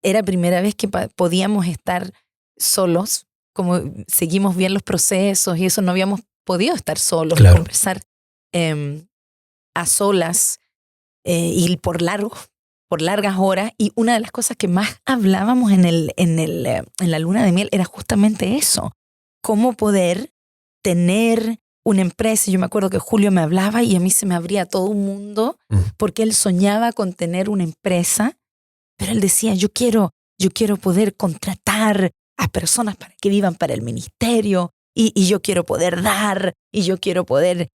era primera vez que podíamos estar solos, como seguimos bien los procesos y eso, no habíamos podido estar solos, claro. Conversar a solas y por largas horas, y una de las cosas que más hablábamos en la luna de miel era justamente eso, cómo poder tener una empresa. Yo me acuerdo que Julio me hablaba y a mí se me abría todo un mundo, porque él soñaba con tener una empresa, pero él decía, yo quiero poder contratar a personas para que vivan para el ministerio, y yo quiero poder dar, y yo quiero poder,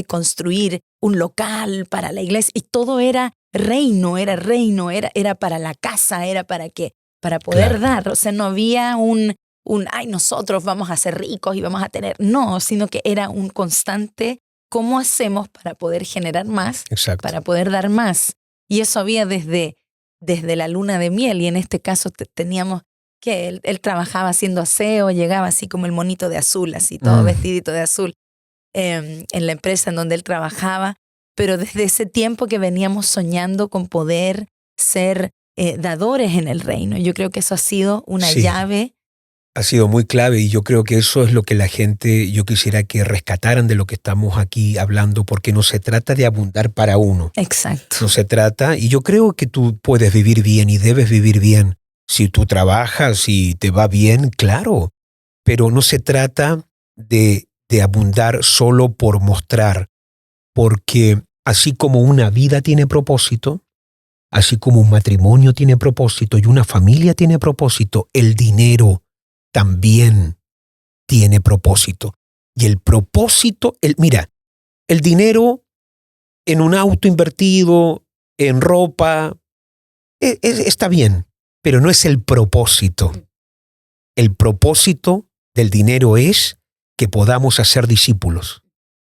construir un local para la iglesia, y todo era reino, era para la casa, era para poder dar. O sea, no había ay, nosotros vamos a ser ricos y vamos a tener. No, sino que era un constante, ¿cómo hacemos para poder generar más? Exacto. Para poder dar más. Y eso había desde la luna de miel, y en este caso teníamos que él trabajaba haciendo aseo, llegaba así como el monito de azul, así todo vestidito de azul, en la empresa en donde él trabajaba. Pero desde ese tiempo que veníamos soñando con poder ser dadores en el reino. Yo creo que eso ha sido una llave. Ha sido muy clave, y yo creo que eso es lo que la gente, yo quisiera que rescataran de lo que estamos aquí hablando, porque no se trata de abundar para uno. Exacto. No se trata, y yo creo que tú puedes vivir bien y debes vivir bien. Si tú trabajas y te va bien, claro, pero no se trata de abundar solo por mostrar, porque así como una vida tiene propósito, así como un matrimonio tiene propósito y una familia tiene propósito, el dinero también tiene propósito. Y el propósito, mira, el dinero en un auto invertido, en ropa, está bien. pero no es el propósito. El propósito del dinero es que podamos hacer discípulos,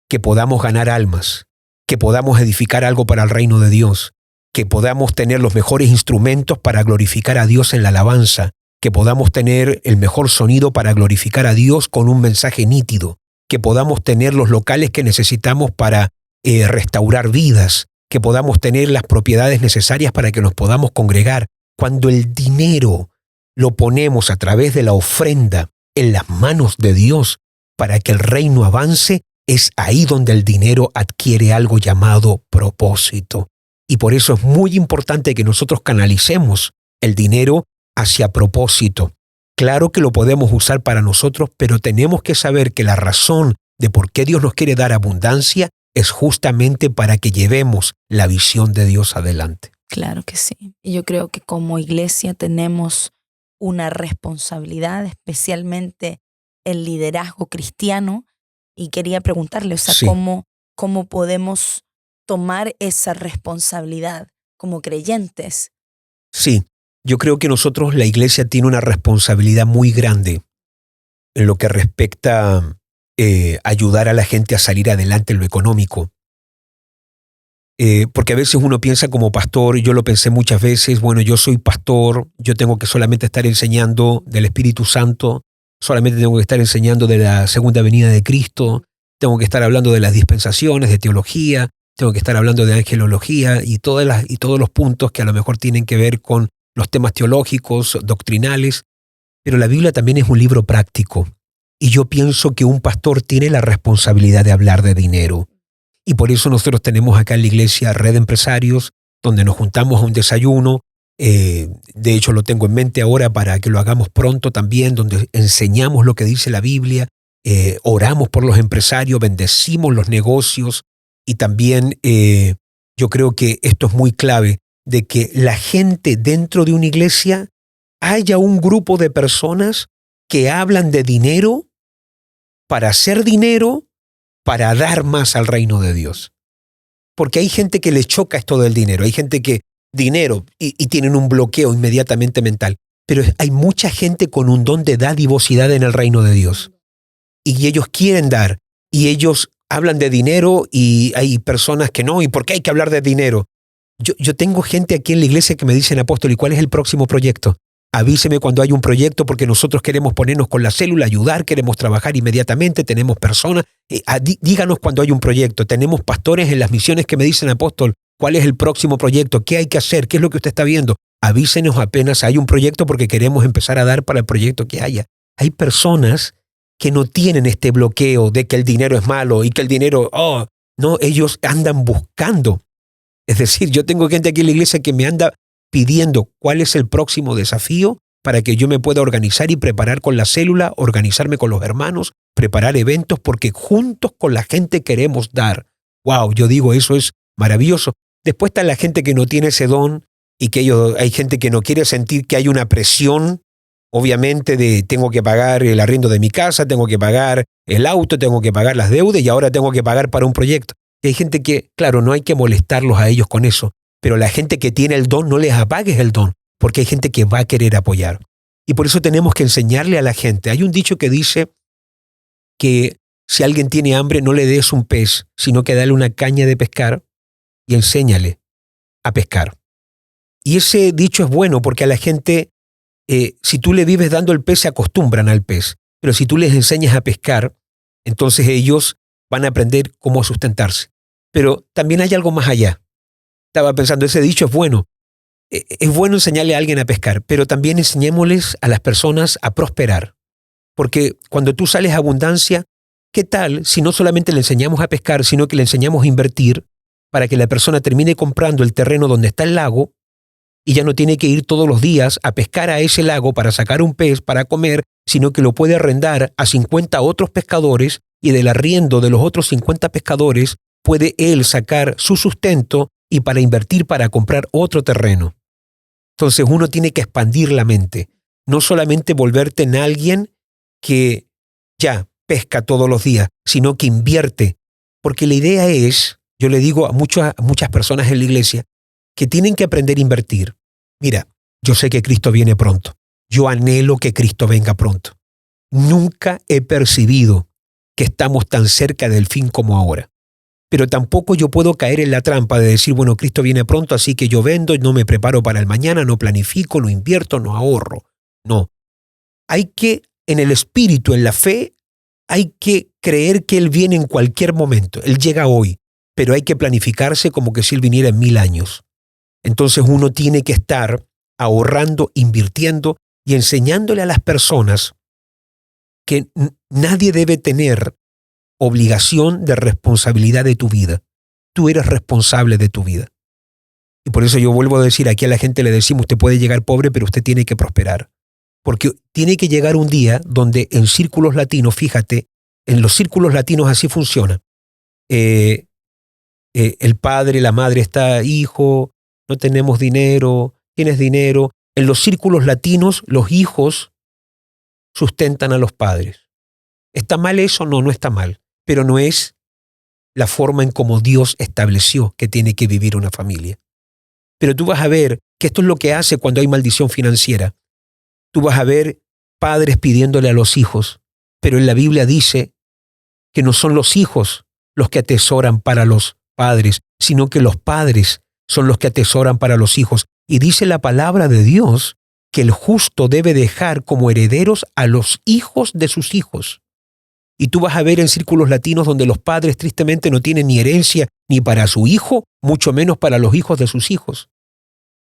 que podamos ganar almas, que podamos edificar algo para el reino de Dios, que podamos tener los mejores instrumentos para glorificar a Dios en la alabanza, que podamos tener el mejor sonido para glorificar a Dios con un mensaje nítido, que podamos tener los locales que necesitamos para restaurar vidas, que podamos tener las propiedades necesarias para que nos podamos congregar. Cuando el dinero lo ponemos a través de la ofrenda en las manos de Dios para que el reino avance, es ahí donde el dinero adquiere algo llamado propósito. Y por eso es muy importante que nosotros canalicemos el dinero hacia propósito. Claro que lo podemos usar para nosotros, pero tenemos que saber que la razón de por qué Dios nos quiere dar abundancia es justamente para que llevemos la visión de Dios adelante. Claro que sí. Y yo creo que como iglesia tenemos una responsabilidad, especialmente el liderazgo cristiano, y quería preguntarle, Sí. ¿cómo podemos tomar esa responsabilidad como creyentes? Sí, yo creo que nosotros, la iglesia, tiene una responsabilidad muy grande en lo que respecta a ayudar a la gente a salir adelante en lo económico. Porque a veces uno piensa como pastor, y yo lo pensé muchas veces, bueno, yo soy pastor, yo tengo que solamente estar enseñando del Espíritu Santo, solamente tengo que estar enseñando de la segunda venida de Cristo, tengo que estar hablando de las dispensaciones, de teología, tengo que estar hablando de angelología y todos los puntos que a lo mejor tienen que ver con los temas teológicos, doctrinales, pero la Biblia también es un libro práctico y yo pienso que un pastor tiene la responsabilidad de hablar de dinero. Y por eso nosotros tenemos acá en la iglesia Red de Empresarios, donde nos juntamos a un desayuno. De hecho, lo tengo en mente ahora para que lo hagamos pronto también, donde enseñamos lo que dice la Biblia, oramos por los empresarios, bendecimos los negocios y también yo creo que esto es muy clave, de que la gente dentro de una iglesia haya un grupo de personas que hablan de dinero para hacer dinero, para dar más al reino de Dios. Porque hay gente que le choca esto del dinero, hay gente que dinero y tienen un bloqueo inmediatamente mental, pero hay mucha gente con un don de dadivosidad en el reino de Dios. Y ellos quieren dar, y ellos hablan de dinero y hay personas que no, ¿y por qué hay que hablar de dinero? Yo tengo gente aquí en la iglesia que me dicen, apóstol, ¿y cuál es el próximo proyecto? Avíseme cuando hay un proyecto porque nosotros queremos ponernos con la célula, ayudar, queremos trabajar inmediatamente, tenemos personas. Díganos cuando hay un proyecto. Tenemos pastores en las misiones que me dicen, apóstol, ¿cuál es el próximo proyecto? ¿Qué hay que hacer? ¿Qué es lo que usted está viendo? Avísenos apenas hay un proyecto porque queremos empezar a dar para el proyecto que haya. Hay personas que no tienen este bloqueo de que el dinero es malo y que el dinero, no, ellos andan buscando. Es decir, yo tengo gente aquí en la iglesia que me anda pidiendo cuál es el próximo desafío para que yo me pueda organizar y preparar con la célula, organizarme con los hermanos, preparar eventos, porque juntos con la gente queremos dar. Wow, yo digo, eso es maravilloso. Después está la gente que no tiene ese don y que hay gente que no quiere sentir que hay una presión, obviamente, de tengo que pagar el arriendo de mi casa, tengo que pagar el auto, tengo que pagar las deudas y ahora tengo que pagar para un proyecto. Y hay gente que, claro, no hay que molestarlos a ellos con eso, pero la gente que tiene el don, no les apagues el don, porque hay gente que va a querer apoyar. Y por eso tenemos que enseñarle a la gente. Hay un dicho que dice que si alguien tiene hambre, no le des un pez, sino que dale una caña de pescar y enséñale a pescar. Y ese dicho es bueno porque a la gente, si tú le vives dando el pez, se acostumbran al pez. Pero si tú les enseñas a pescar, entonces ellos van a aprender cómo sustentarse. Pero también hay algo más allá. Estaba pensando, ese dicho es bueno. Es bueno enseñarle a alguien a pescar, pero también enseñémosles a las personas a prosperar. Porque cuando tú sales a abundancia, ¿qué tal si no solamente le enseñamos a pescar, sino que le enseñamos a invertir para que la persona termine comprando el terreno donde está el lago y ya no tiene que ir todos los días a pescar a ese lago para sacar un pez para comer, sino que lo puede arrendar a 50 otros pescadores y del arriendo de los otros 50 pescadores puede él sacar su sustento y para invertir para comprar otro terreno? Entonces uno tiene que expandir la mente, no solamente volverte en alguien que ya pesca todos los días, sino que invierte. Porque la idea es, yo le digo a muchas personas en la iglesia, que tienen que aprender a invertir. Mira, Yo sé que Cristo viene pronto. Yo anhelo que Cristo venga pronto. Nunca he percibido que estamos tan cerca del fin como ahora. Pero tampoco yo puedo caer en la trampa de decir, bueno, Cristo viene pronto, así que yo vendo, no me preparo para el mañana, no planifico, no invierto, no ahorro. No. Hay que, en el espíritu, en la fe, hay que creer que Él viene en cualquier momento. Él llega hoy, pero hay que planificarse como que si Él viniera en 1000 años. Entonces uno tiene que estar ahorrando, invirtiendo y enseñándole a las personas que nadie debe tener obligación de responsabilidad de tu vida. Tú eres responsable de tu vida. Y por eso yo vuelvo a decir, aquí a la gente le decimos, usted puede llegar pobre, pero usted tiene que prosperar. Porque tiene que llegar un día donde en círculos latinos, fíjate, en los círculos latinos así funciona. El padre, la madre está, hijo, no tenemos dinero, tienes dinero. En los círculos latinos, los hijos sustentan a los padres. ¿Está mal eso? No, no está mal. Pero no es la forma en cómo Dios estableció que tiene que vivir una familia. Pero tú vas a ver que esto es lo que hace cuando hay maldición financiera. Tú vas a ver padres pidiéndole a los hijos, pero en la Biblia dice que no son los hijos los que atesoran para los padres, sino que los padres son los que atesoran para los hijos. Y dice la palabra de Dios que el justo debe dejar como herederos a los hijos de sus hijos. Y tú vas a ver en círculos latinos donde los padres tristemente no tienen ni herencia ni para su hijo, mucho menos para los hijos de sus hijos.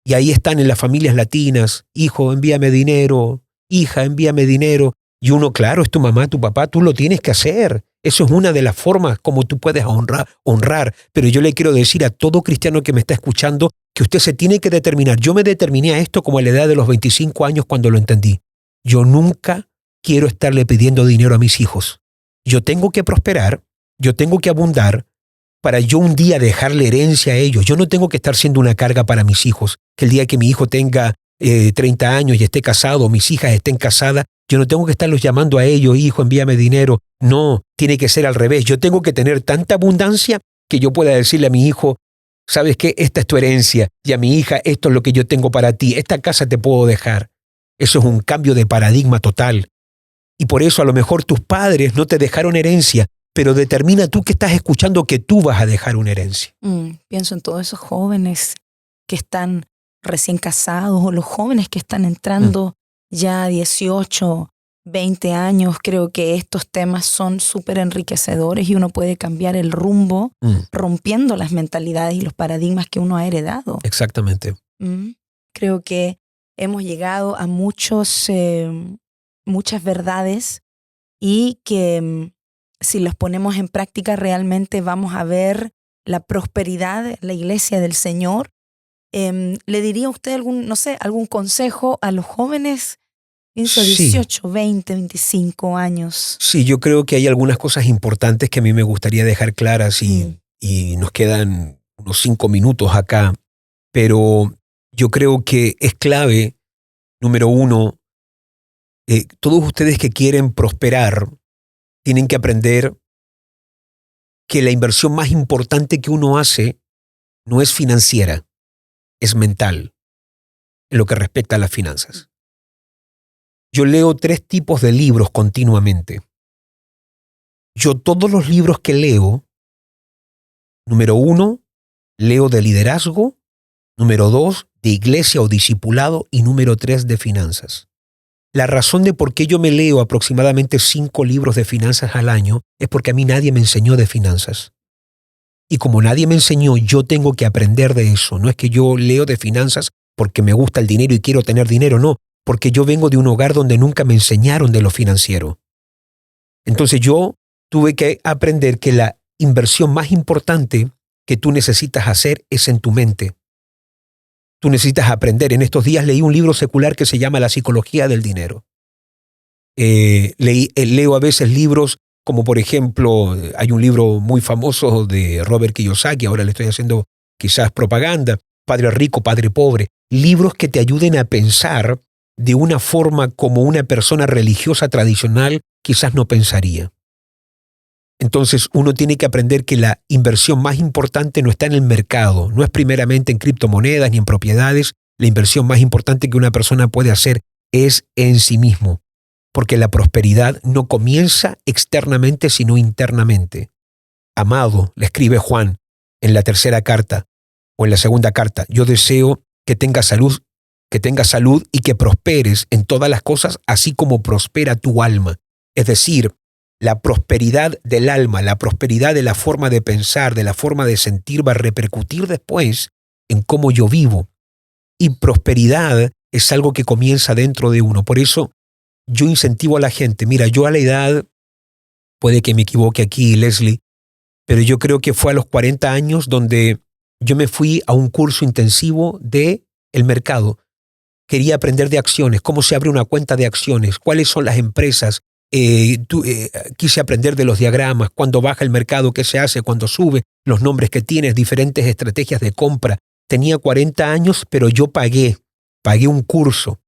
Y ahí están en las familias latinas, hijo, envíame dinero, hija, envíame dinero. Y uno, claro, es tu mamá, tu papá, tú lo tienes que hacer. Eso es una de las formas como tú puedes honrar. Pero yo le quiero decir a todo cristiano que me está escuchando que usted se tiene que determinar. Yo me determiné a esto como a la edad de los 25 años cuando lo entendí. Yo nunca quiero estarle pidiendo dinero a mis hijos. Yo tengo que prosperar, yo tengo que abundar para yo un día dejarle herencia a ellos. Yo no tengo que estar siendo una carga para mis hijos. Que el día que mi hijo tenga 30 años y esté casado, o mis hijas estén casadas, yo no tengo que estarlos llamando a ellos, hijo, envíame dinero. No, tiene que ser al revés. Yo tengo que tener tanta abundancia que yo pueda decirle a mi hijo, ¿sabes qué? Esta es tu herencia. Y a mi hija, esto es lo que yo tengo para ti. Esta casa te puedo dejar. Eso es un cambio de paradigma total. Y por eso a lo mejor tus padres no te dejaron herencia, pero determina tú que estás escuchando que tú vas a dejar una herencia. Pienso en todos esos jóvenes que están recién casados o los jóvenes que están entrando ya a 18, 20 años. Creo que estos temas son súper enriquecedores y uno puede cambiar el rumbo rompiendo las mentalidades y los paradigmas que uno ha heredado. Exactamente. Creo que hemos llegado a muchas verdades y que si las ponemos en práctica realmente vamos a ver la prosperidad de la iglesia del Señor. ¿Le diría a usted algún consejo a los jóvenes? Pienso 18, 20, 25 años. Sí, yo creo que hay algunas cosas importantes que a mí me gustaría dejar claras y nos quedan unos 5 minutos acá, pero yo creo que es clave, número uno, todos ustedes que quieren prosperar tienen que aprender que la inversión más importante que uno hace no es financiera, es mental, en lo que respecta a las finanzas. Yo leo 3 tipos de libros continuamente. Yo todos los libros que leo, número 1, leo de liderazgo, número 2, de iglesia o discipulado y número 3, de finanzas. La razón de por qué yo me leo aproximadamente 5 libros de finanzas al año es porque a mí nadie me enseñó de finanzas. Y como nadie me enseñó, yo tengo que aprender de eso. No es que yo leo de finanzas porque me gusta el dinero y quiero tener dinero, no. Porque yo vengo de un hogar donde nunca me enseñaron de lo financiero. Entonces yo tuve que aprender que la inversión más importante que tú necesitas hacer es en tu mente. Tú necesitas aprender. En estos días leí un libro secular que se llama La psicología del dinero. Leo a veces libros como, por ejemplo, hay un libro muy famoso de Robert Kiyosaki, ahora le estoy haciendo quizás propaganda, Padre Rico, Padre Pobre. Libros que te ayuden a pensar de una forma como una persona religiosa tradicional quizás no pensaría. Entonces uno tiene que aprender que la inversión más importante no está en el mercado, no es primeramente en criptomonedas ni en propiedades, la inversión más importante que una persona puede hacer es en sí mismo, porque la prosperidad no comienza externamente, sino internamente. Amado, le escribe Juan en la tercera carta o en la segunda carta, yo deseo que tengas salud y que prosperes en todas las cosas, así como prospera tu alma. Es decir, la prosperidad del alma, la prosperidad de la forma de pensar, de la forma de sentir, va a repercutir después en cómo yo vivo. Y prosperidad es algo que comienza dentro de uno. Por eso yo incentivo a la gente. Mira, yo a la edad, puede que me equivoque aquí, Leslie, pero yo creo que fue a los 40 años donde yo me fui a un curso intensivo de el mercado. Quería aprender de acciones, cómo se abre una cuenta de acciones, cuáles son las empresas. Quise aprender de los diagramas, cuando baja el mercado, qué se hace, cuando sube, los nombres que tienes, diferentes estrategias de compra. Tenía 40 años, pero yo pagué un curso.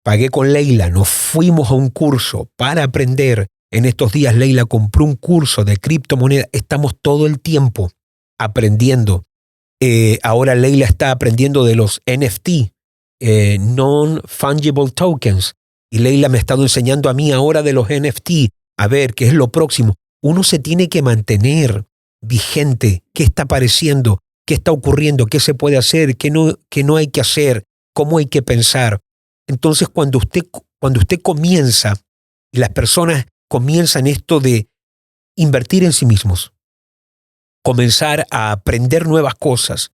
Pagué con Leila, nos fuimos a un curso para aprender. En estos días Leila compró un curso de criptomonedas. Estamos todo el tiempo aprendiendo. Ahora Leila está aprendiendo de los NFT, Non-Fungible Tokens. Y Leila me ha estado enseñando a mí ahora de los NFT. A ver, ¿qué es lo próximo? Uno se tiene que mantener vigente. ¿Qué está apareciendo? ¿Qué está ocurriendo? ¿Qué se puede hacer? ¿Qué no hay que hacer? ¿Cómo hay que pensar? Entonces, cuando usted comienza, y las personas comienzan esto de invertir en sí mismos, comenzar a aprender nuevas cosas,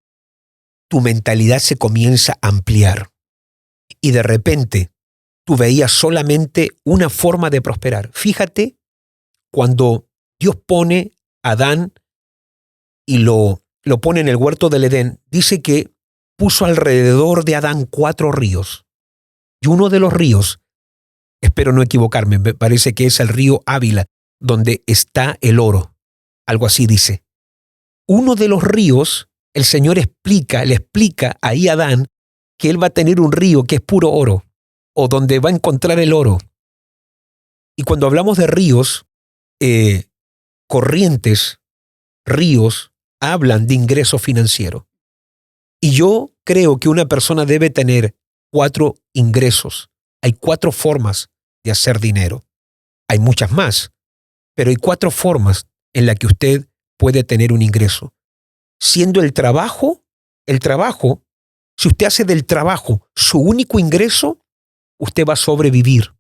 tu mentalidad se comienza a ampliar. Y de repente, tú veías solamente una forma de prosperar. Fíjate, cuando Dios pone a Adán y lo pone en el huerto del Edén, dice que puso alrededor de Adán 4 ríos. Y uno de los ríos, espero no equivocarme, me parece que es el río Ávila, donde está el oro. Algo así dice. Uno de los ríos, el Señor le explica ahí a Adán que él va a tener un río que es puro oro, o donde va a encontrar el oro. Y cuando hablamos de ríos, corrientes, ríos, hablan de ingreso financiero. Y yo creo que una persona debe tener 4 ingresos. Hay 4 formas de hacer dinero. Hay muchas más, pero hay 4 formas en las que usted puede tener un ingreso. Siendo el trabajo, si usted hace del trabajo su único ingreso, usted va a sobrevivir.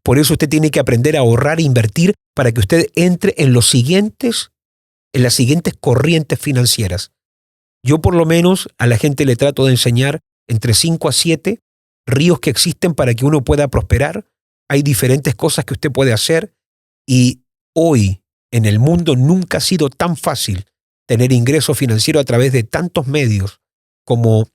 Por eso usted tiene que aprender a ahorrar e invertir para que usted entre en las siguientes corrientes financieras. Yo por lo menos a la gente le trato de enseñar entre 5 a 7 ríos que existen para que uno pueda prosperar. Hay diferentes cosas que usted puede hacer y hoy en el mundo nunca ha sido tan fácil tener ingreso financiero a través de tantos medios como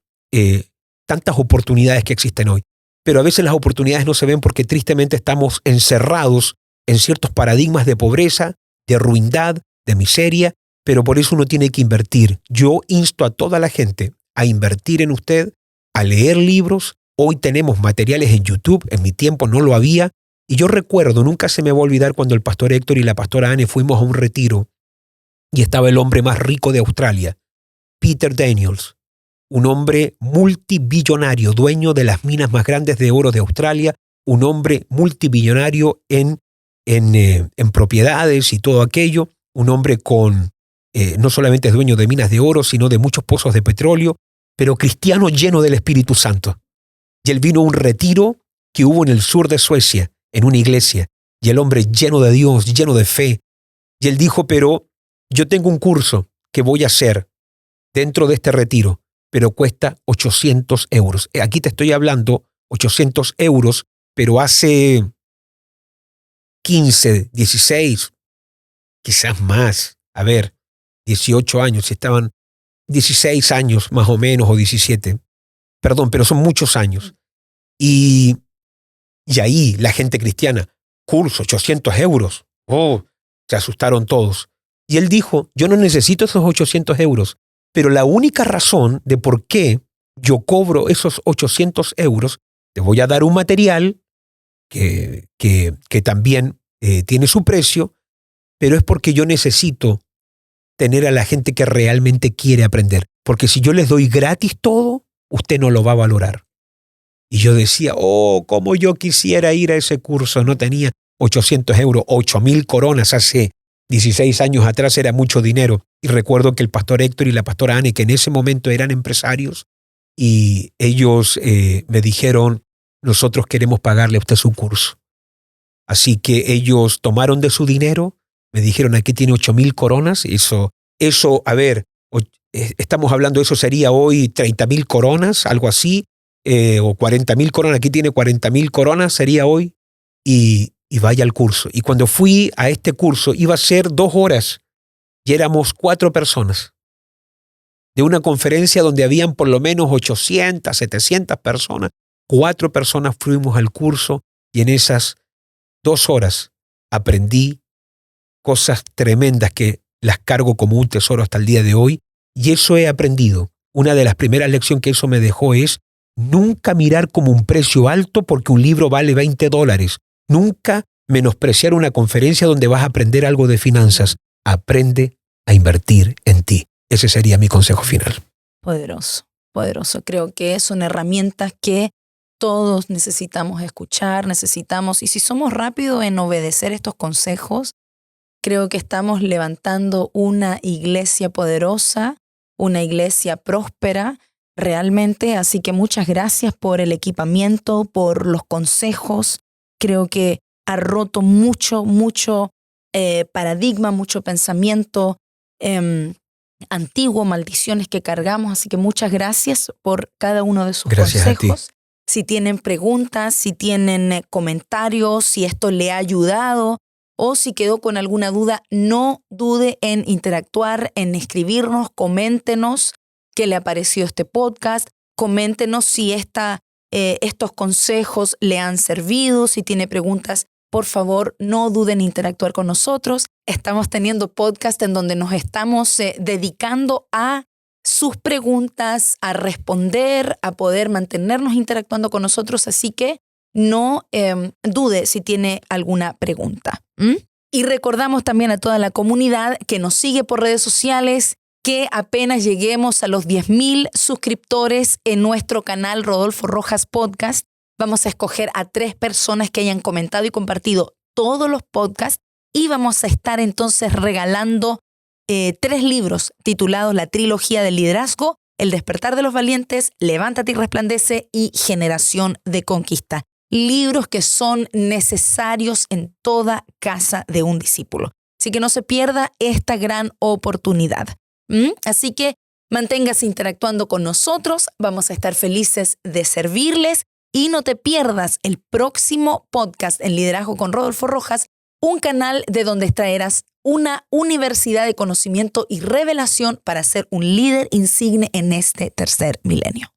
tantas oportunidades que existen hoy. Pero a veces las oportunidades no se ven porque tristemente estamos encerrados en ciertos paradigmas de pobreza, de ruindad, de miseria, pero por eso uno tiene que invertir. Yo insto a toda la gente a invertir en usted, a leer libros. Hoy tenemos materiales en YouTube, en mi tiempo no lo había, y yo recuerdo, nunca se me va a olvidar cuando el pastor Héctor y la pastora Anne fuimos a un retiro y estaba el hombre más rico de Australia, Peter Daniels, un hombre multibillonario, dueño de las minas más grandes de oro de Australia, un hombre multibillonario en propiedades y todo aquello, un hombre con, no solamente es dueño de minas de oro, sino de muchos pozos de petróleo, pero cristiano lleno del Espíritu Santo. Y él vino a un retiro que hubo en el sur de Suecia, en una iglesia, y el hombre lleno de Dios, lleno de fe. Y él dijo, pero yo tengo un curso que voy a hacer dentro de este retiro, pero cuesta 800 euros. Aquí te estoy hablando 800 euros, pero hace 15, 16, quizás más, 18 años, estaban 16 años más o menos, o 17. Perdón, pero son muchos años. Y ahí la gente cristiana, curso, 800 euros. Oh, se asustaron todos. Y él dijo, yo no necesito esos 800 euros, pero la única razón de por qué yo cobro esos 800 euros, te voy a dar un material que también tiene su precio, pero es porque yo necesito tener a la gente que realmente quiere aprender. Porque si yo les doy gratis todo, usted no lo va a valorar. Y yo decía, cómo yo quisiera ir a ese curso. No tenía 800 euros, 8.000 coronas hace 16 años atrás, era mucho dinero. Y recuerdo que el pastor Héctor y la pastora Anne, que en ese momento eran empresarios, y ellos me dijeron, nosotros queremos pagarle a usted su curso. Así que ellos tomaron de su dinero, me dijeron, aquí tiene 8.000 coronas. Eso, a ver, estamos hablando, eso sería hoy 30.000 coronas, algo así, o 40.000 coronas, aquí tiene 40.000 coronas, sería hoy, y vaya al curso. Y cuando fui a este curso, iba a ser 2 horas, y éramos 4 personas. De una conferencia donde habían por lo menos 800, 700 personas, 4 personas fuimos al curso, y en esas 2 horas aprendí cosas tremendas que las cargo como un tesoro hasta el día de hoy, y eso he aprendido. Una de las primeras lecciones que eso me dejó es nunca mirar como un precio alto porque un libro vale $20. Nunca menospreciar una conferencia donde vas a aprender algo de finanzas. Aprende a invertir en ti. Ese sería mi consejo final. Poderoso, poderoso. Creo que son herramientas que todos necesitamos escuchar, y si somos rápidos en obedecer estos consejos, creo que estamos levantando una iglesia poderosa, una iglesia próspera realmente. Así que muchas gracias por el equipamiento, por los consejos. Creo que ha roto mucho paradigma, mucho pensamiento antiguo, maldiciones que cargamos. Así que muchas gracias por cada uno de sus consejos. Si tienen preguntas, si tienen comentarios, si esto le ha ayudado o si quedó con alguna duda, no dude en interactuar, en escribirnos, coméntenos qué le ha parecido este podcast, coméntenos si estos consejos le han servido, si tiene preguntas, por favor, no duden en interactuar con nosotros. Estamos teniendo podcast en donde nos estamos dedicando a sus preguntas, a responder, a poder mantenernos interactuando con nosotros, así que no dude si tiene alguna pregunta. Y recordamos también a toda la comunidad que nos sigue por redes sociales que apenas lleguemos a los 10.000 suscriptores en nuestro canal Rodolfo Rojas Podcast, vamos a escoger a 3 personas que hayan comentado y compartido todos los podcasts y vamos a estar entonces regalando 3 libros titulados La Trilogía del Liderazgo, El Despertar de los Valientes, Levántate y Resplandece y Generación de Conquista. Libros que son necesarios en toda casa de un discípulo. Así que no se pierda esta gran oportunidad. Así que manténgase interactuando con nosotros. Vamos a estar felices de servirles. Y no te pierdas el próximo podcast en Liderazgo con Rodolfo Rojas, un canal de donde extraerás una universidad de conocimiento y revelación para ser un líder insigne en este tercer milenio.